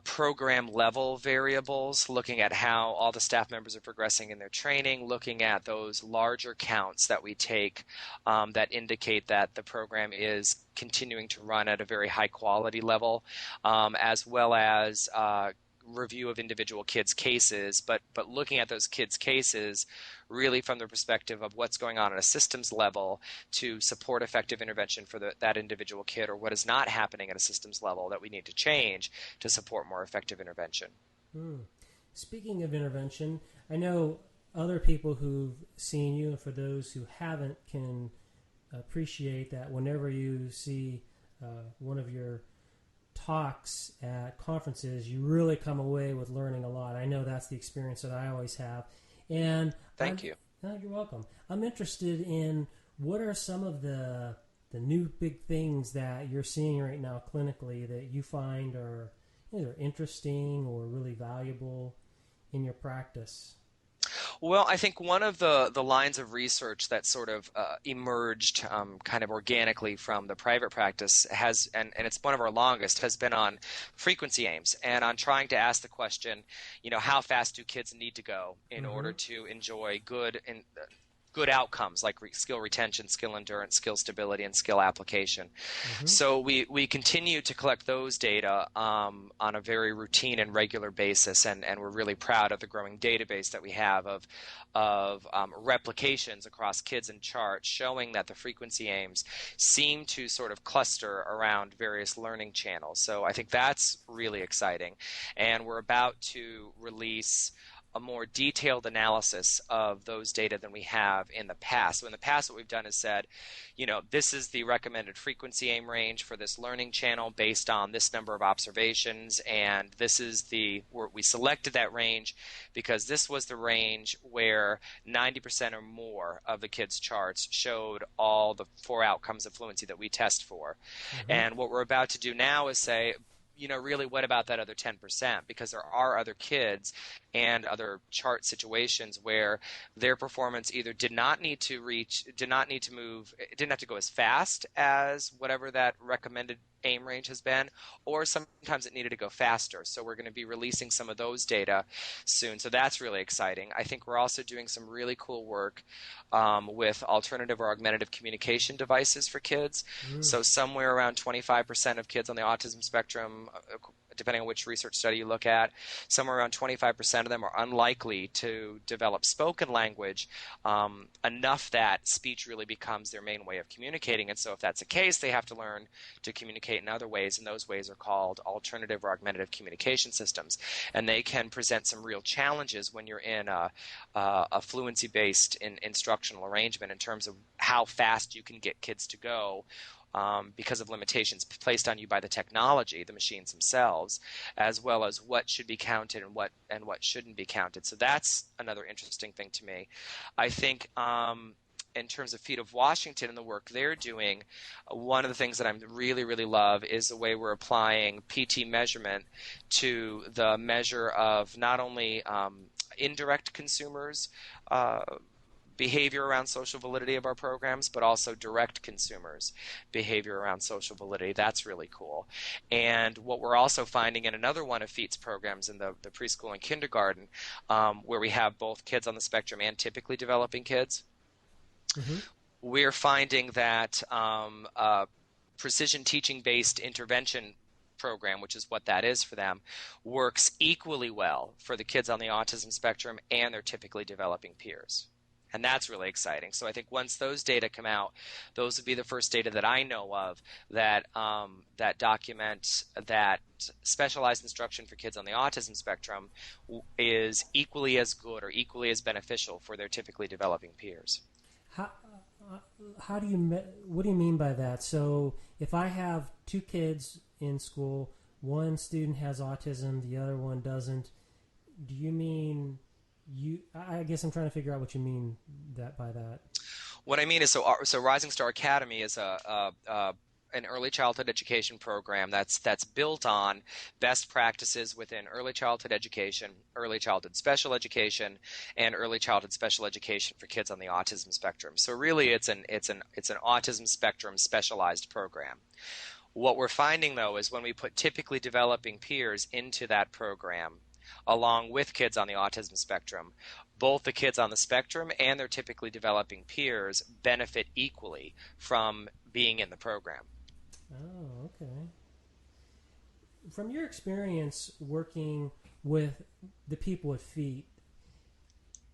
program level variables, looking at how all the staff members are progressing in their training, looking at those larger counts that we take that indicate that the program is continuing to run at a very high quality level, as well as review of individual kids' cases, but looking at those kids' cases really from the perspective of what's going on at a systems level to support effective intervention for that individual kid, or what is not happening at a systems level that we need to change to support more effective intervention. Speaking of intervention, I know other people who've seen you, and for those who haven't, can appreciate that whenever you see one of your talks at conferences, you really come away with learning a lot. I know that's the experience that I always have. And Thank you. No, you're welcome. I'm interested in what are some of the new big things that you're seeing right now clinically that you find are either interesting or really valuable in your practice. Well, I think one of the lines of research that sort of emerged kind of organically from the private practice has, and it's one of our longest, has been on frequency aims and on trying to ask the question, how fast do kids need to go in order to enjoy good outcomes like skill retention, skill endurance, skill stability, and skill application. So we continue to collect those data on a very routine and regular basis, and we're really proud of the growing database that we have of replications across kids and charts showing that the frequency aims seem to sort of cluster around various learning channels. So I think that's really exciting, and we're about to release a more detailed analysis of those data than we have in the past. So in the past, what we've done is said, this is the recommended frequency aim range for this learning channel based on this number of observations, and this is we selected that range because this was the range where 90% or more of the kids' charts showed all the 4 outcomes of fluency that we test for. And what we're about to do now is say, really, what about that other 10%? Because there are other kids, and other chart situations where their performance either didn't have to go as fast as whatever that recommended aim range has been, or sometimes it needed to go faster. So we're going to be releasing some of those data soon. So that's really exciting. I think we're also doing some really cool work with alternative or augmentative communication devices for kids. So somewhere around 25% of kids on the autism spectrum, depending on which research study you look at, somewhere around 25% of them are unlikely to develop spoken language enough that speech really becomes their main way of communicating. And so if that's the case, they have to learn to communicate in other ways, and those ways are called alternative or augmentative communication systems. And they can present some real challenges when you're in a fluency-based instructional arrangement in terms of how fast you can get kids to go, because of limitations placed on you by the technology, the machines themselves, as well as what should be counted and what shouldn't be counted. So that's another interesting thing to me. I think in terms of Feet of Washington and the work they're doing, one of the things that I really, really love is the way we're applying PT measurement to the measure of not only indirect consumers' behavior around social validity of our programs, but also direct consumers' behavior around social validity. That's really cool. And what we're also finding in another one of FEAT's programs in the preschool and kindergarten, where we have both kids on the spectrum and typically developing kids, we're finding that precision teaching-based intervention program, which is what that is for them, works equally well for the kids on the autism spectrum and their typically developing peers. And that's really exciting. So I think once those data come out, those would be the first data that I know of that that document that specialized instruction for kids on the autism spectrum is equally as good or equally as beneficial for their typically developing peers. What do you mean by that? So if I have two kids in school, one student has autism, the other one doesn't, do you mean I guess I'm trying to figure out what you mean by that. What I mean is, so Rising Star Academy is an early childhood education program that's built on best practices within early childhood education, early childhood special education, and early childhood special education for kids on the autism spectrum. So really, it's an autism spectrum specialized program. What we're finding, though, is when we put typically developing peers into that program, along with kids on the autism spectrum, both the kids on the spectrum and their typically developing peers benefit equally from being in the program. Oh, okay. From your experience working with the people with feet,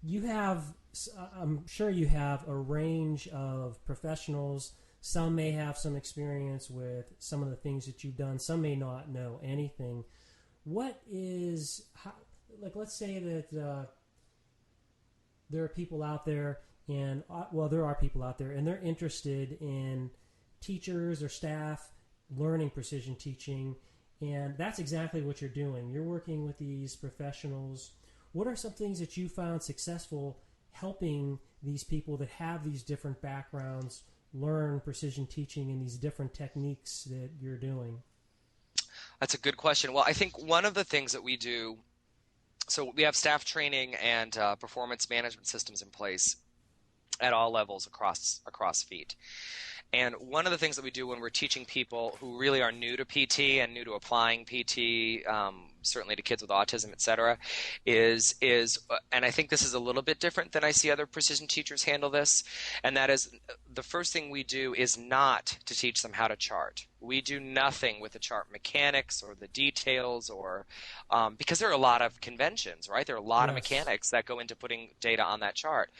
I'm sure you have a range of professionals. Some may have some experience with some of the things that you've done. Some may not know anything. Let's say that there are people out there, and there are people out there, and they're interested in teachers or staff learning precision teaching, and that's exactly what you're doing. You're working with these professionals. What are some things that you found successful helping these people that have these different backgrounds learn precision teaching and these different techniques that you're doing? That's a good question. Well, I think one of the things that we do, so we have staff training and performance management systems in place at all levels across FEAT. And one of the things that we do when we're teaching people who really are new to PT and new to applying PT, certainly to kids with autism, et cetera, is and I think this is a little bit different than I see other precision teachers handle this, and that is the first thing we do is not to teach them how to chart. We do nothing with the chart mechanics or the details or because there are a lot of conventions, right? There are a lot of mechanics that go into putting data on that chart.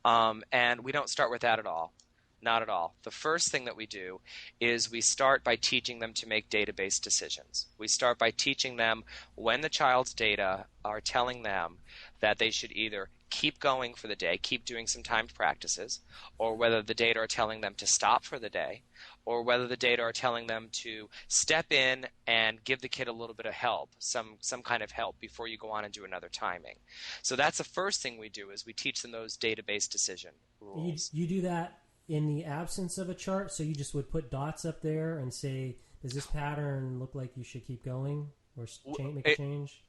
And we don't start with that at all. Not at all. The first thing that we do is we start by teaching them to make database decisions. We start by teaching them when the child's data are telling them that they should either keep going for the day, keep doing some timed practices, or whether the data are telling them to stop for the day, or whether the data are telling them to step in and give the kid a little bit of help, some kind of help before you go on and do another timing. So that's the first thing we do is we teach them those database decision rules. You do that in the absence of a chart, so you just would put dots up there and say, does this pattern look like you should keep going or make a change?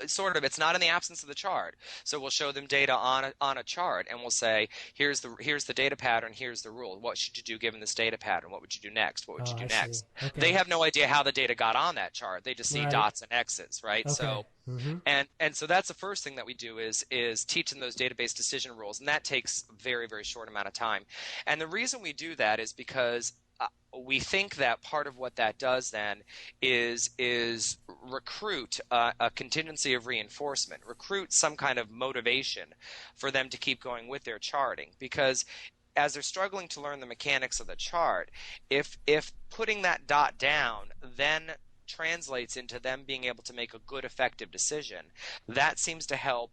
Sort of. It's not in the absence of the chart. So we'll show them data on a chart, and we'll say, here's the data pattern. Here's the rule. What should you do given this data pattern? What would you do next? What would you Oh, do I see. next? They Okay. have no idea how the data got on that chart. They just see Right. dots and X's, right? Okay. So and so that's the first thing that we do is teach them those database decision rules, and that takes a very, very short amount of time. And the reason we do that is because we think that part of what that does then is recruit a contingency of reinforcement, recruit some kind of motivation for them to keep going with their charting, because as they're struggling to learn the mechanics of the chart, if putting that dot down then translates into them being able to make a good, effective decision, that seems to help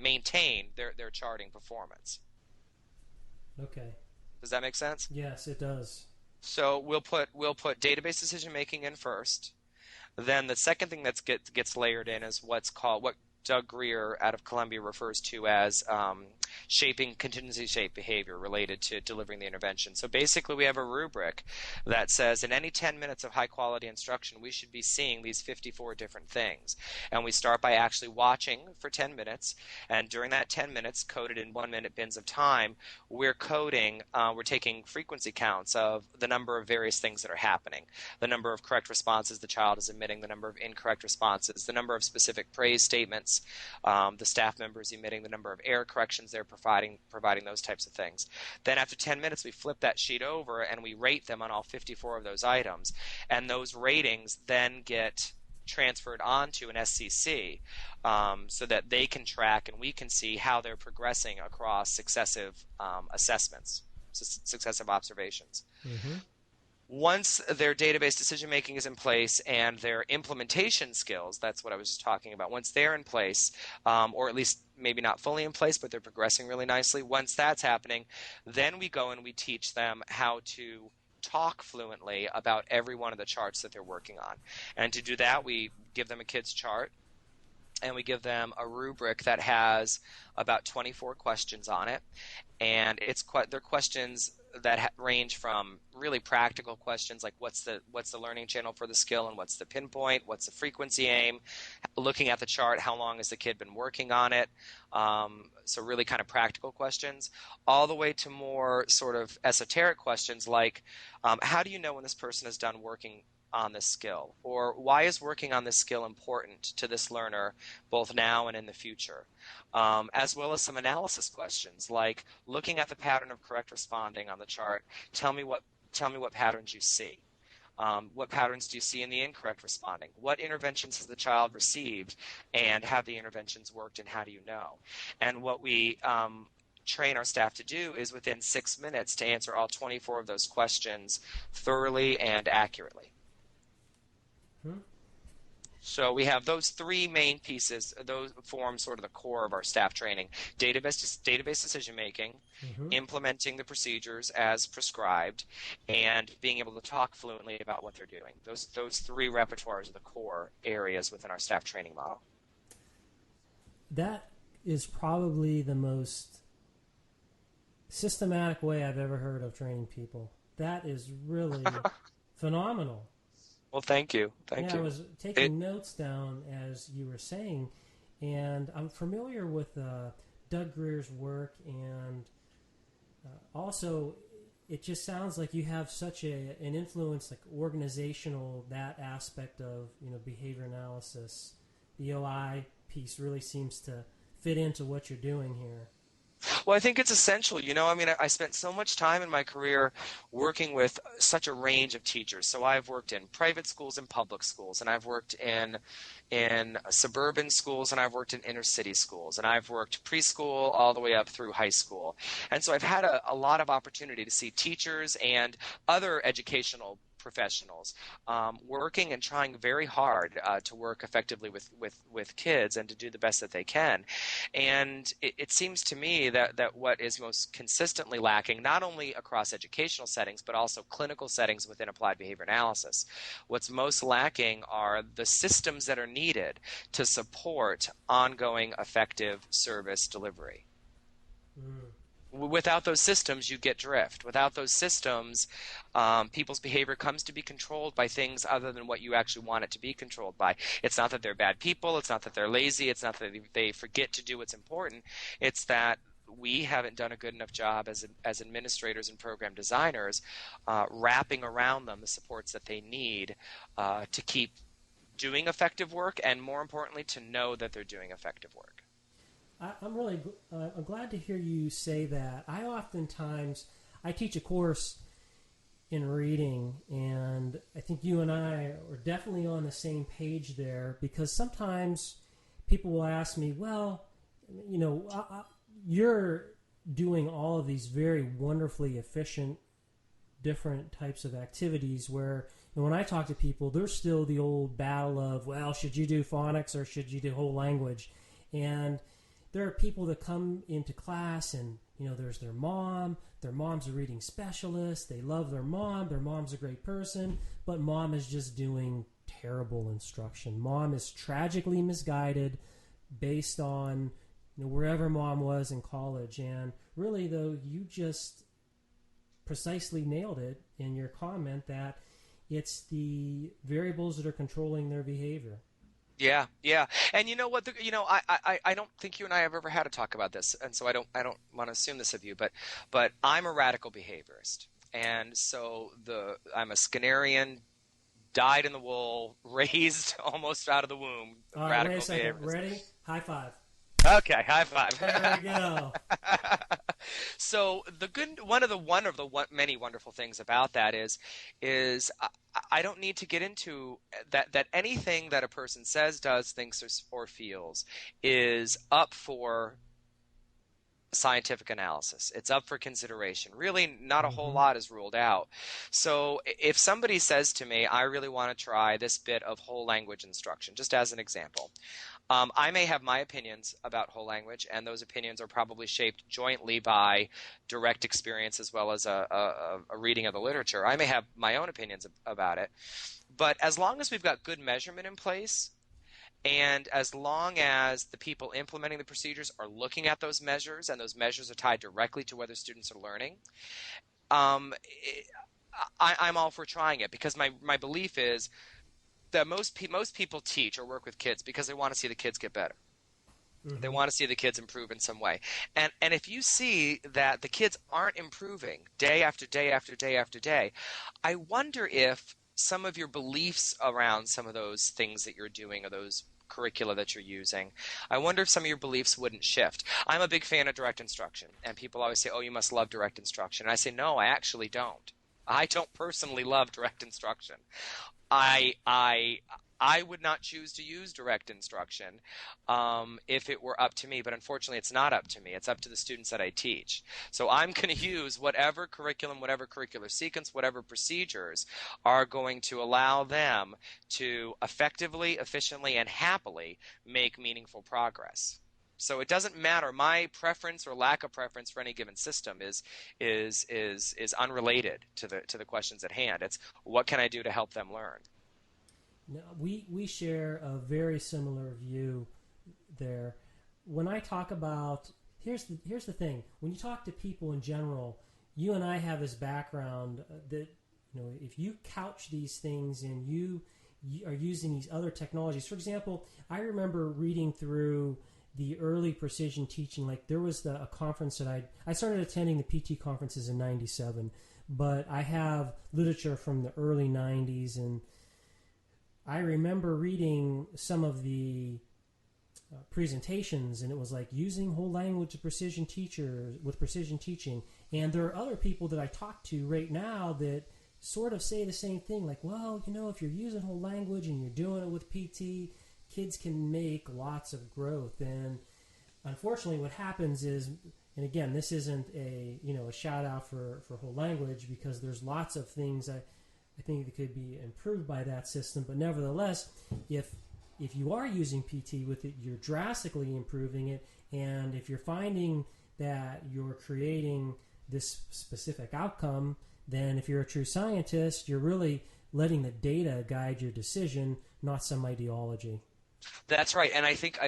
maintain their charting performance. Okay. Does that make sense? Yes, it does. So we'll put database decision making in first. Then the second thing that gets layered in is what Doug Greer out of Columbia refers to as shaping contingency shaped behavior related to delivering the intervention. So basically we have a rubric that says in any 10 minutes of high quality instruction we should be seeing these 54 different things. And we start by actually watching for 10 minutes, and during that 10 minutes, coded in 1 minute bins of time, we're taking frequency counts of the number of various things that are happening, the number of correct responses the child is emitting, the number of incorrect responses, the number of specific praise statements the staff members emitting, the number of error corrections they're providing those types of things. Then after 10 minutes, we flip that sheet over and we rate them on all 54 of those items. And those ratings then get transferred onto an SCC so that they can track and we can see how they're progressing across successive assessments, successive observations. Once their database decision making is in place and their implementation skills, that's what I was just talking about, once they're in place, or at least maybe not fully in place, but they're progressing really nicely, once that's happening, then we go and we teach them how to talk fluently about every one of the charts that they're working on. And to do that, we give them a kid's chart, and we give them a rubric that has about 24 questions on it. And they're questions that range from really practical questions like what's the learning channel for the skill and what's the pinpoint, what's the frequency aim, looking at the chart, how long has the kid been working on it, so really kind of practical questions, all the way to more sort of esoteric questions like how do you know when this person is done working on this skill, or why is working on this skill important to this learner both now and in the future, as well as some analysis questions like looking at the pattern of correct responding on the chart, tell me what patterns you see. What patterns do you see in the incorrect responding? What interventions has the child received, and have the interventions worked, and how do you know? And what we train our staff to do is within 6 minutes to answer all 24 of those questions thoroughly and accurately. So we have those three main pieces. Those form sort of the core of our staff training: database decision making, implementing the procedures as prescribed, and being able to talk fluently about what they're doing. Those three repertoires are the core areas within our staff training model. That is probably the most systematic way I've ever heard of training people. That is really phenomenal. Well, thank you. Thank you. I was taking notes down as you were saying, and I'm familiar with Doug Greer's work, and also it just sounds like you have such an influence, like organizational, that aspect of behavior analysis. The OI piece really seems to fit into what you're doing here. Well, I think it's essential. I mean, I spent so much time in my career working with such a range of teachers. So I've worked in private schools and public schools, and I've worked in suburban schools, and I've worked in inner city schools, and I've worked preschool all the way up through high school. And so I've had a lot of opportunity to see teachers and other educational professionals working and trying very hard to work effectively with kids and to do the best that they can. And it seems to me that what is most consistently lacking, not only across educational settings, but also clinical settings within applied behavior analysis, what's most lacking are the systems that are needed to support ongoing effective service delivery. Without those systems, you get drift. Without those systems, people's behavior comes to be controlled by things other than what you actually want it to be controlled by. It's not that they're bad people. It's not that they're lazy. It's not that they forget to do what's important. It's that we haven't done a good enough job as administrators and program designers wrapping around them the supports that they need to keep doing effective work, and more importantly, to know that they're doing effective work. I'm really I'm glad to hear you say that. I teach a course in reading, and I think you and I are definitely on the same page there, because sometimes people will ask me, well, you're doing all of these very wonderfully efficient different types of activities where when I talk to people, there's still the old battle of, well, should you do phonics or should you do whole language? And there are people that come into class and, there's their mom's a reading specialist, they love their mom's a great person, but mom is just doing terrible instruction. Mom is tragically misguided based on wherever mom was in college. And really, though, you just precisely nailed it in your comment that it's the variables that are controlling their behavior. Yeah, yeah, and you know what? I don't think you and I have ever had to talk about this, and so I don't want to assume this of you, but I'm a radical behaviorist, and so I'm a Skinnerian, dyed in the wool, raised almost out of the womb. All right, wait a second. Ready? High five. Okay, high five. There we go. So one of the many wonderful things about that is I don't need to get into that anything that a person says, does, thinks, or feels is up for scientific analysis. It's up for consideration. Really, not a whole lot is ruled out. So if somebody says to me, I really want to try this bit of whole language instruction, just as an example, I may have my opinions about whole language, and those opinions are probably shaped jointly by direct experience as well as a reading of the literature. I may have my own opinions about it, but as long as we've got good measurement in place, and as long as the people implementing the procedures are looking at those measures, and those measures are tied directly to whether students are learning, I'm all for trying it, because my belief is that most people teach or work with kids because they want to see the kids get better. Mm-hmm. They want to see the kids improve in some way. And if you see that the kids aren't improving day after day after day after day, I wonder if some of your beliefs around some of those things that you're doing or those curricula that you're using, I wonder if some of your beliefs wouldn't shift. I'm a big fan of direct instruction, and people always say, oh, you must love direct instruction. And I say, no, I actually don't. I don't personally love direct instruction. I would not choose to use direct instruction if it were up to me, but unfortunately it's not up to me. It's up to the students that I teach. So I'm going to use whatever curriculum, whatever curricular sequence, whatever procedures are going to allow them to effectively, efficiently, and happily make meaningful progress. So it doesn't matter. My preference or lack of preference for any given system is unrelated to the questions at hand. It's what can I do to help them learn? No, we share a very similar view there. When I talk about here's the thing. When you talk to people in general, you and I have this background that if you couch these things and you are using these other technologies. For example, I remember reading through the early precision teaching. Like there was a conference that I started attending the PT conferences in '97, but I have literature from the early '90s, and I remember reading some of the presentations, and it was like using whole language with precision teaching. And there are other people that I talk to right now that sort of say the same thing, like, well, if you're using whole language and you're doing it with PT, kids can make lots of growth. And unfortunately what happens is, and again, this isn't a shout out for whole language, because there's lots of things I think that could be improved by that system, but nevertheless, if you are using PT with it, you're drastically improving it, and if you're finding that you're creating this specific outcome, then if you're a true scientist, you're really letting the data guide your decision, not some ideology. That's right, and I think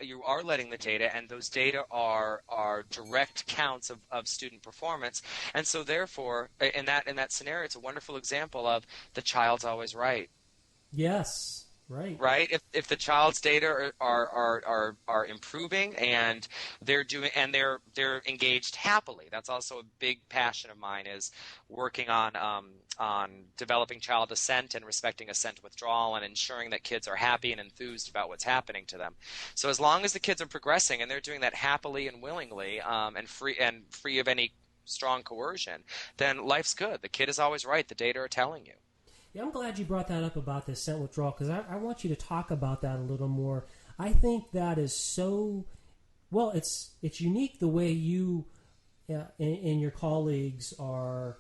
you are letting the data, and those data are direct counts of student performance, and so therefore, in that scenario, it's a wonderful example of the child's always right. Yes, right. Right? If the child's data are improving and they're engaged happily. That's also a big passion of mine, is working on developing child assent and respecting assent withdrawal and ensuring that kids are happy and enthused about what's happening to them. So as long as the kids are progressing and they're doing that happily and willingly, and free of any strong coercion, then life's good. The kid is always right. The data are telling you. Yeah, I'm glad you brought that up about the scent withdrawal, because I want you to talk about that a little more. I think that is so, well, it's unique the way you and your colleagues are,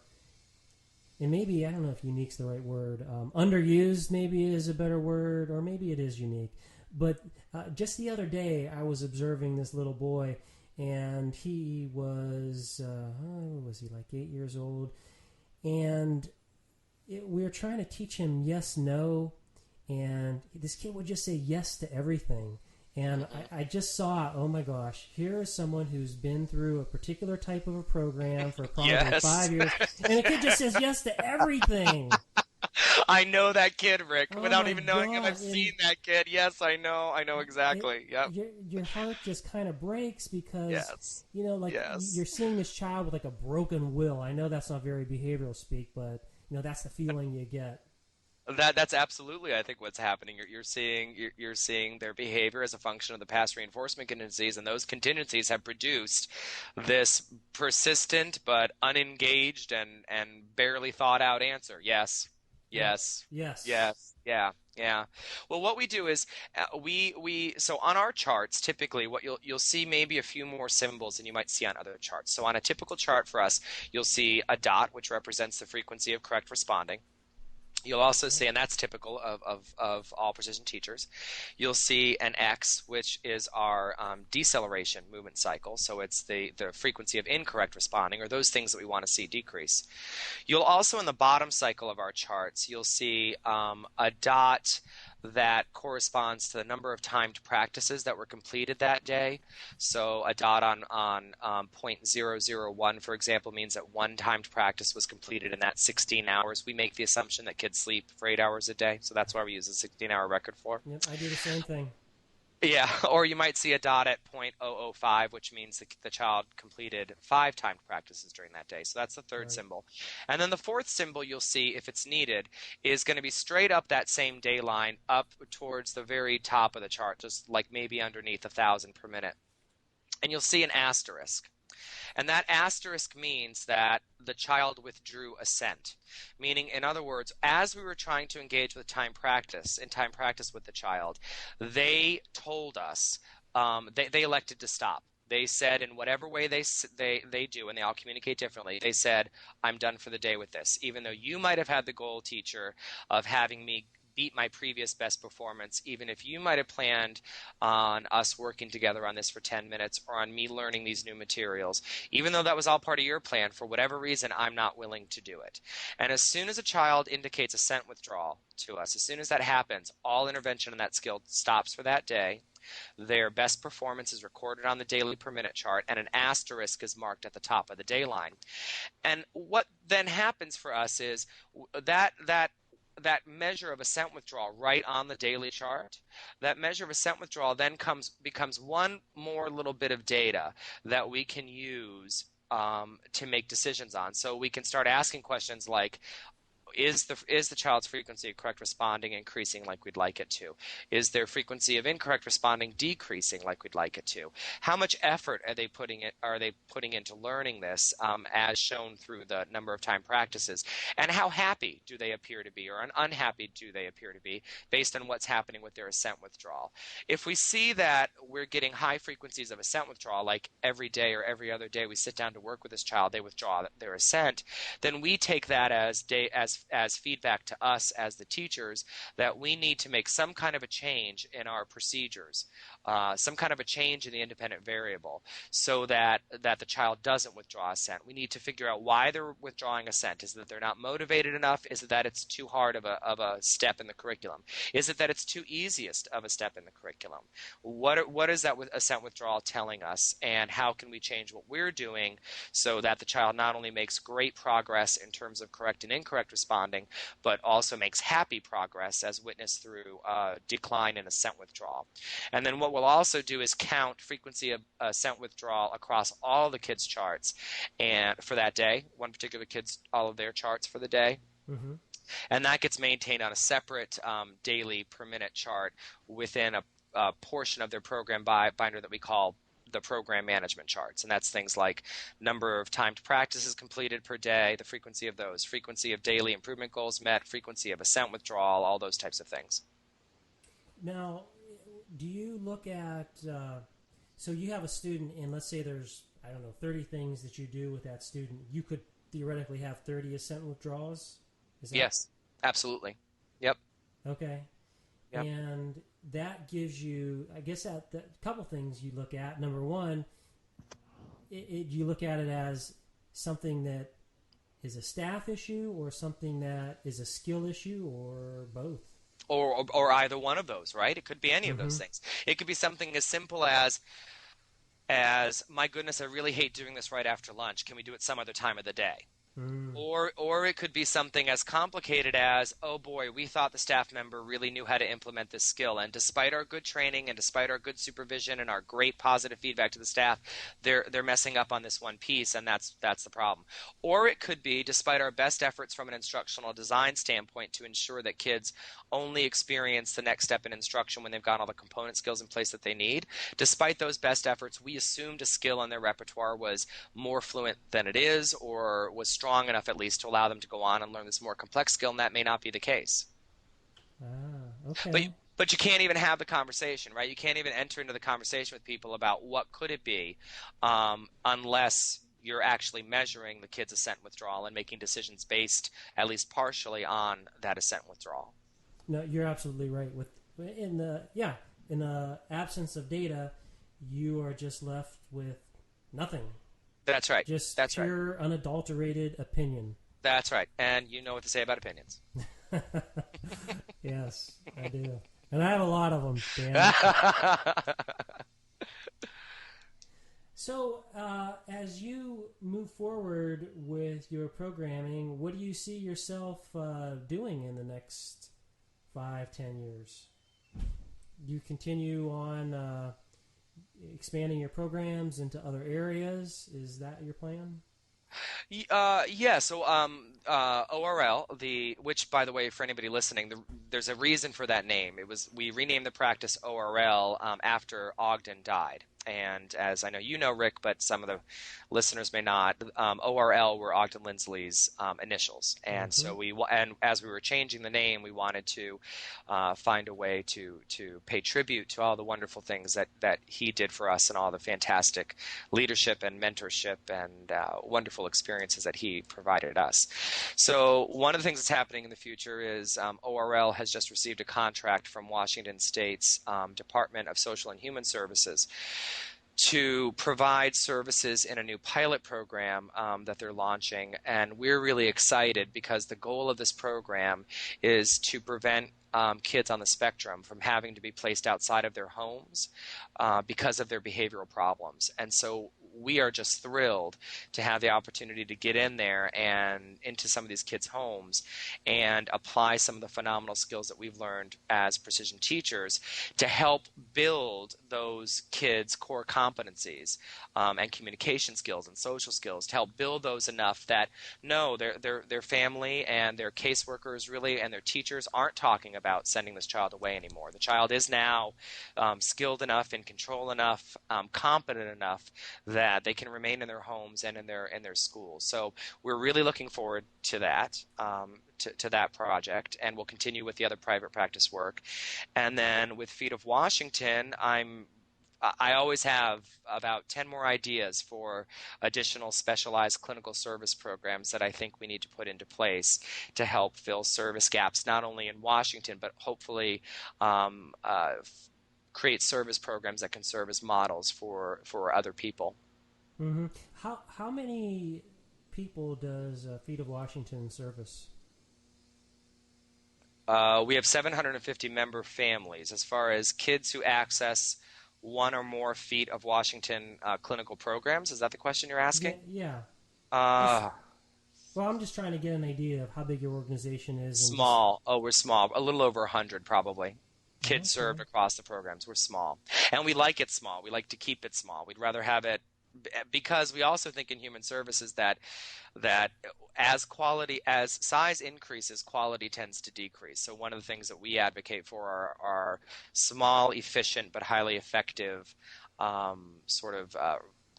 and maybe, I don't know if unique's the right word, underused maybe is a better word, or maybe it is unique. But just the other day, I was observing this little boy, and he was, what was he, like 8 years old? And we were trying to teach him yes, no, and this kid would just say yes to everything. And I just saw, oh my gosh, here is someone who's been through a particular type of a program for probably Yes. 5 years, and the kid just says yes to everything. I know that kid, Rick, Oh without my even knowing him. God. I've seen that kid. Yes, I know exactly. Yep. Your heart just kind of breaks, because Yes. like Yes. you're seeing this child with like a broken will. I know that's not very behavioral speak, but that's the feeling you get. That's absolutely, I think, what's happening. You're seeing their behavior as a function of the past reinforcement contingencies, and those contingencies have produced this persistent but unengaged and barely thought out answer. Yes, yes, Yes. yes, yeah, yeah. Well, what we do is we so on our charts, typically what you'll see maybe a few more symbols than you might see on other charts. So on a typical chart for us, you'll see a dot, which represents the frequency of correct responding. You'll also see, and that's typical of all precision teachers, you'll see an X, which is our deceleration movement cycle. So it's the frequency of incorrect responding, or those things that we want to see decrease. You'll also, in the bottom cycle of our charts, you'll see a dot that corresponds to the number of timed practices that were completed that day. So a dot on point 001, for example, means that one timed practice was completed in that 16 hours. We make the assumption that kids sleep for 8 hours a day, so that's why we use a 16-hour record for. Yep, I do the same thing. Yeah, or you might see a dot at .005, which means the child completed 5 timed practices during that day. So that's the third Right. symbol. And then the fourth symbol you'll see, if it's needed, is going to be straight up that same day line, up towards the very top of the chart, just like maybe underneath 1,000 per minute. And you'll see an asterisk. And that asterisk means that the child withdrew assent. Meaning, in other words, as we were trying to engage with time practice with the child, they told us, they elected to stop. They said, in whatever way they do, and they all communicate differently, they said, I'm done for the day with this. Even though you might have had the goal, teacher, of having me beat my previous best performance, even if you might have planned on us working together on this for 10 minutes or on me learning these new materials, even though that was all part of your plan, for whatever reason, I'm not willing to do it. And as soon as a child indicates assent withdrawal to us, as soon as that happens, all intervention in that skill stops for that day. Their best performance is recorded on the daily per minute chart, and an asterisk is marked at the top of the day line. And what then happens for us is that measure of assent withdrawal right on the daily chart, that measure of assent withdrawal then becomes one more little bit of data that we can use to make decisions on. So we can start asking questions like, is the child's frequency of correct responding increasing like we'd like it to? Is their frequency of incorrect responding decreasing like we'd like it to? How much effort are they putting into learning this, as shown through the number of time practices? And how happy do they appear to be, or unhappy do they appear to be, based on what's happening with their assent withdrawal? If we see that we're getting high frequencies of assent withdrawal, like every day or every other day we sit down to work with this child, they withdraw their assent, then we take that as feedback to us as the teachers that we need to make some kind of a change in our procedures. some kind of a change in the independent variable so that the child doesn't withdraw assent. We need to figure out why they're withdrawing assent. Is it that they're not motivated enough? Is it that it's too hard of a step in the curriculum? Is it that it's too easiest of a step in the curriculum? What is that assent withdrawal telling us, and how can we change what we're doing so that the child not only makes great progress in terms of correct and incorrect responding, but also makes happy progress as witnessed through decline in assent withdrawal? And then what we'll also do is count frequency of assent withdrawal across all the kids' charts and for that day, one particular kid's, all of their charts for the day. Mm-hmm. And that gets maintained on a separate daily per minute chart within a portion of their program binder that we call the program management charts. And that's things like number of timed practices completed per day, the frequency of those, frequency of daily improvement goals met, frequency of assent withdrawal, all those types of things. Now, do you look at, so you have a student, and let's say there's, 30 things that you do with that student. You could theoretically have 30 assent withdrawals? Yes, absolutely. Yep. Okay. Yep. And that gives you, I guess, a couple things you look at. Number one, you look at it as something that is a staff issue or something that is a skill issue, or both. Or either one of those, right? It could be any of those things. It could be something as simple as my goodness, I really hate doing this right after lunch. Can we do it some other time of the day? Or it could be something as complicated as, oh boy, we thought the staff member really knew how to implement this skill, and despite our good training and despite our good supervision and our great positive feedback to the staff, they're messing up on this one piece, and that's the problem. Or it could be, despite our best efforts from an instructional design standpoint to ensure that kids only experience the next step in instruction when they've got all the component skills in place that they need, despite those best efforts, we assumed a skill in their repertoire was more fluent than it is, or was strong enough at least to allow them to go on and learn this more complex skill, and that may not be the case. Okay. But you can't even have the conversation, right? You can't even enter into the conversation with people about what could it be unless you're actually measuring the kid's assent withdrawal and making decisions based at least partially on that assent withdrawal. No, you're absolutely right. In the absence of data, you are just left with nothing. That's right. Just That's pure, right. unadulterated opinion. That's right. And you know what to say about opinions. Yes, I do. And I have a lot of them, Dan. So, as you move forward with your programming, what do you see yourself doing in the next 5-10 years? Do you continue on expanding your programs into other areas? Is that your plan? Yeah, so ORL, which, by the way, for anybody listening, there's a reason for that name. We renamed the practice ORL after Ogden died. And as I know you know, Rick, but some of the listeners may not, ORL were Ogden Lindsley's initials. And so as we were changing the name, we wanted to find a way to pay tribute to all the wonderful things that he did for us and all the fantastic leadership and mentorship and wonderful experiences that he provided us. So one of the things that's happening in the future is ORL has just received a contract from Washington State's Department of Social and Human Services to provide services in a new pilot program that they're launching. And we're really excited because the goal of this program is to prevent kids on the spectrum from having to be placed outside of their homes because of their behavioral problems. And so we are just thrilled to have the opportunity to get in there and into some of these kids' homes and apply some of the phenomenal skills that we've learned as precision teachers to help build those kids' core competencies and communication skills and social skills, to help build those enough that their family and their caseworkers really and their teachers aren't talking about sending this child away anymore. The child is now skilled enough, in control enough, competent enough that they can remain in their homes and in their schools. So we're really looking forward to that, to that project, and we'll continue with the other private practice work. And then with Feet of Washington, I always have about 10 more ideas for additional specialized clinical service programs that I think we need to put into place to help fill service gaps, not only in Washington, but hopefully create service programs that can serve as models for other people. Mm-hmm. How many people does Feet of Washington service? We have 750 member families. As far as kids who access one or more Feet of Washington clinical programs, is that the question you're Yeah, asking? yeah. Just, Uh, well, I'm just trying to get an idea of how big your organization is, and just Small. Oh, we're small. A little over 100 probably. Kids okay. served across the programs. We're small. And we like it small. We like to keep it small. We'd rather have it because we also think in human services that as size increases, quality tends to decrease. So one of the things that we advocate for are small, efficient, but highly effective sort of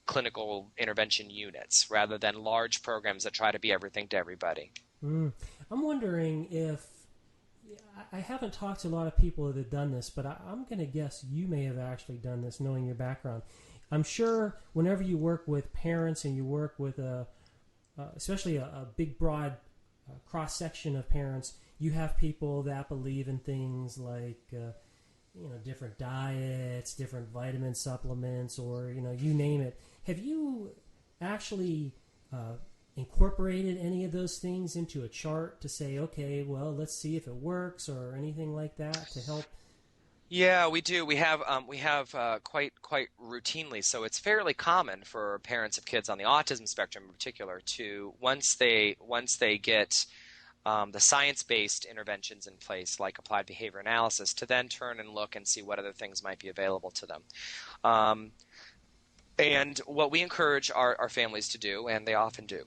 clinical intervention units rather than large programs that try to be everything to everybody. Mm. I'm wondering if I haven't talked to a lot of people that have done this, but I'm going to guess you may have actually done this, knowing your background. I'm sure whenever you work with parents and you work with especially a big, broad cross section of parents, you have people that believe in things like different diets, different vitamin supplements, or you name it. Have you actually incorporated any of those things into a chart to say, okay, well, let's see if it works or anything like that to help? Yeah, we do. We have quite routinely. So it's fairly common for parents of kids on the autism spectrum, in particular, to once they get the science-based interventions in place, like applied behavior analysis, to then turn and look and see what other things might be available to them. Um, and what we encourage our families to do, and they often do,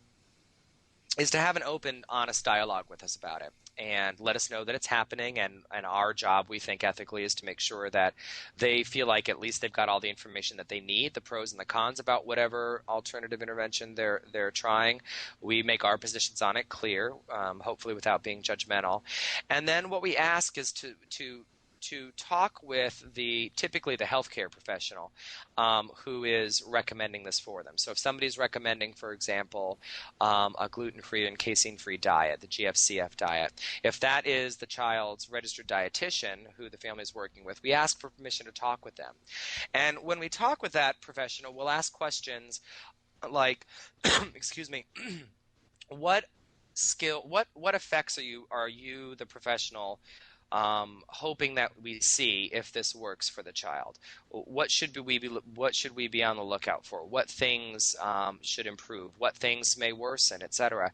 is to have an open, honest dialogue with us about it and let us know that it's happening. And our job, we think ethically, is to make sure that they feel like at least they've got all the information that they need, the pros and the cons about whatever alternative intervention they're trying. We make our positions on it clear, hopefully without being judgmental. And then what we ask is to talk with typically the healthcare professional who is recommending this for them. So if somebody's recommending, for example, a gluten-free and casein-free diet, the GFCF diet, if that is the child's registered dietitian who the family is working with, we ask for permission to talk with them. And when we talk with that professional, we'll ask questions like, excuse me, what what effects are you the professional hoping that we see if this works for the child? What should we be on the lookout for? What things should improve? What things may worsen, etc.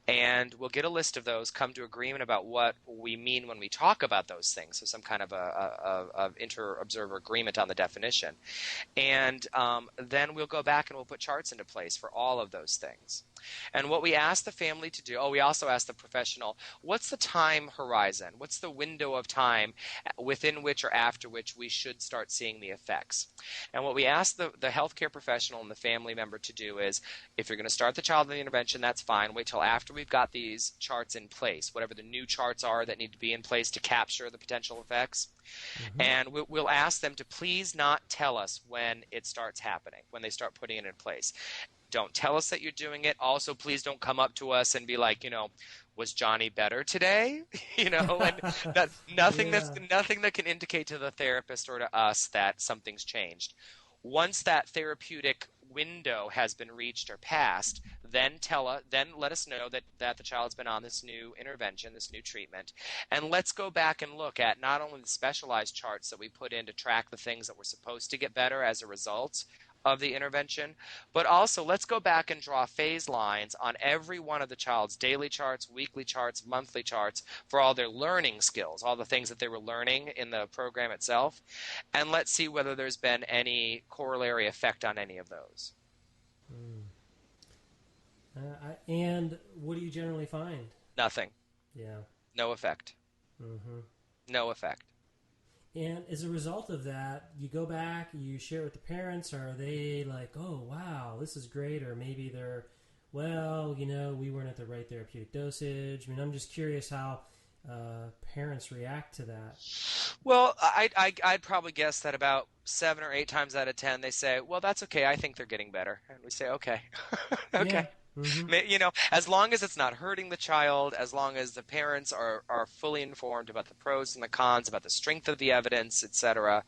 And we'll get a list of those, come to agreement about what we mean when we talk about those things. So some kind of a inter-observer agreement on the definition. And then we'll go back and we'll put charts into place for all of those things. And what we ask the family to do, we also ask the professional, what's the time horizon? What's the window of time within which or after which we should start seeing the effects? And what we ask the healthcare professional and the family member to do is, if you're going to start the child in the intervention, that's fine. Wait till after we've got these charts in place, whatever the new charts are that need to be in place to capture the potential effects. Mm-hmm. And we'll ask them to please not tell us when it starts happening, when they start putting it in place. Don't tell us that you're doing it. Also, please don't come up to us and be like, was Johnny better today? And nothing that can indicate to the therapist or to us that something's changed. Once that therapeutic window has been reached or passed, then let us know that the child's been on this new intervention, this new treatment. And let's go back and look at not only the specialized charts that we put in to track the things that were supposed to get better as a result of the intervention, but also let's go back and draw phase lines on every one of the child's daily charts, weekly charts, monthly charts for all their learning skills, all the things that they were learning in the program itself, and let's see whether there's been any corollary effect on any of those. And what do you generally find? Nothing. Yeah. No effect. Mm-hmm. No effect. And as a result of that, you go back, you share it with the parents. Are they like, oh, wow, this is great? Or maybe they're, well, we weren't at the right therapeutic dosage. I mean, I'm just curious how parents react to that. Well, I'd probably guess that about 7 or 8 times out of 10, they say, well, that's okay. I think they're getting better. And we say, okay. Okay. As long as it's not hurting the child, as long as the parents are fully informed about the pros and the cons, about the strength of the evidence, etc.,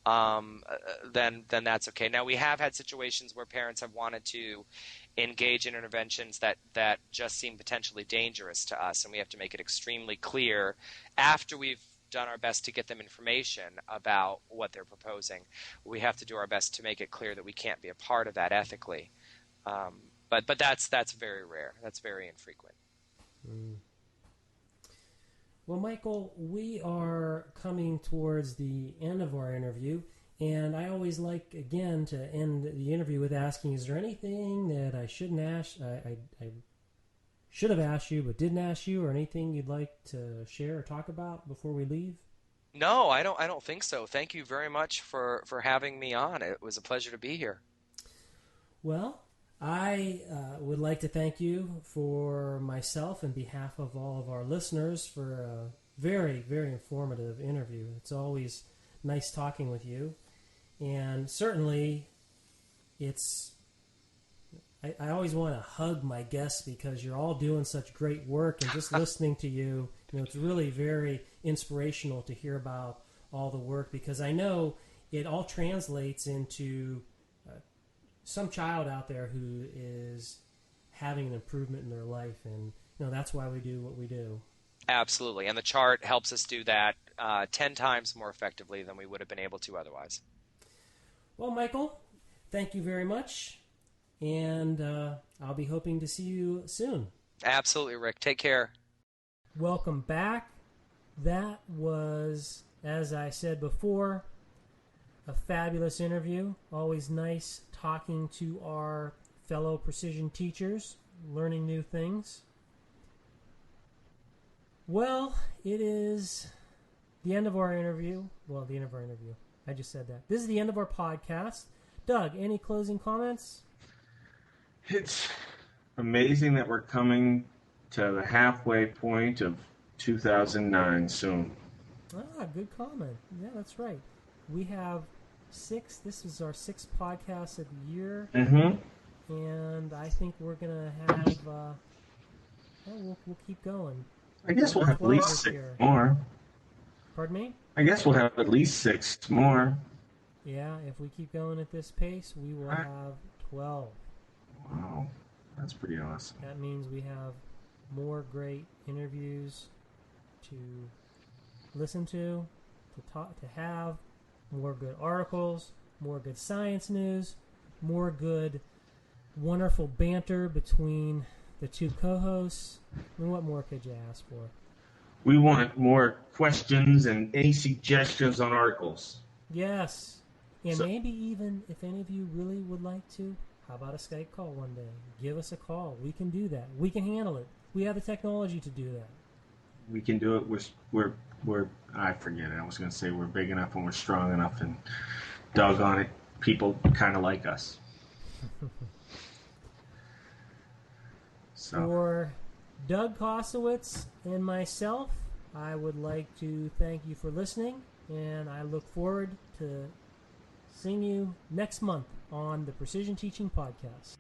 then that's okay. Now, we have had situations where parents have wanted to engage in interventions that just seem potentially dangerous to us, and we have to make it extremely clear after we've done our best to get them information about what they're proposing. We have to do our best to make it clear that we can't be a part of that ethically. But that's very rare. That's very infrequent. Well, Michael, we are coming towards the end of our interview, and I always like, again, to end the interview with asking, is there anything that I shouldn't ask, I should have asked you but didn't ask you, or anything you'd like to share or talk about before we leave? No, I don't think so. Thank you very much for having me on. It was a pleasure to be here. Well, I would like to thank you for myself and behalf of all of our listeners for a very, very informative interview. It's always nice talking with you. And certainly, I always want to hug my guests because you're all doing such great work, and just listening to you, it's really very inspirational to hear about all the work, because I know it all translates into some child out there who is having an improvement in their life, and that's why we do what we do. Absolutely, and the chart helps us do that 10 times more effectively than we would have been able to otherwise. Well, Michael, thank you very much, and I'll be hoping to see you soon. Absolutely, Rick. Take care. Welcome back. That was, as I said before, a fabulous interview. Always nice talking to our fellow precision teachers, learning new things. Well, it is the end of our interview. Well, the end of our interview. I just said that. This is the end of our podcast. Doug, any closing comments? It's amazing that we're coming to the halfway point of 2009 soon. Good comment. Yeah, that's right. We have this is our 6th podcast of the year. Mm-hmm. And I think we're going to have, we'll keep going. I guess we'll have at least 6 more. Pardon me? I guess we'll have at least 6 more. Yeah, if we keep going at this pace, we will have 12. Wow, that's pretty awesome. That means we have more great interviews to listen to talk, to have, more good articles, more good science news, more good, wonderful banter between the two co-hosts. I mean, what more could you ask for? We want more questions and any suggestions on articles. Yes. And maybe even if any of you really would like to, how about a Skype call one day? Give us a call. We can do that. We can handle it. We have the technology to do that. We can do it. We're I forget it. I was going to say we're big enough and we're strong enough, and doggone it, people kind of like us. For Doug Kosowitz and myself, I would like to thank you for listening, and I look forward to seeing you next month on the Precision Teaching Podcast.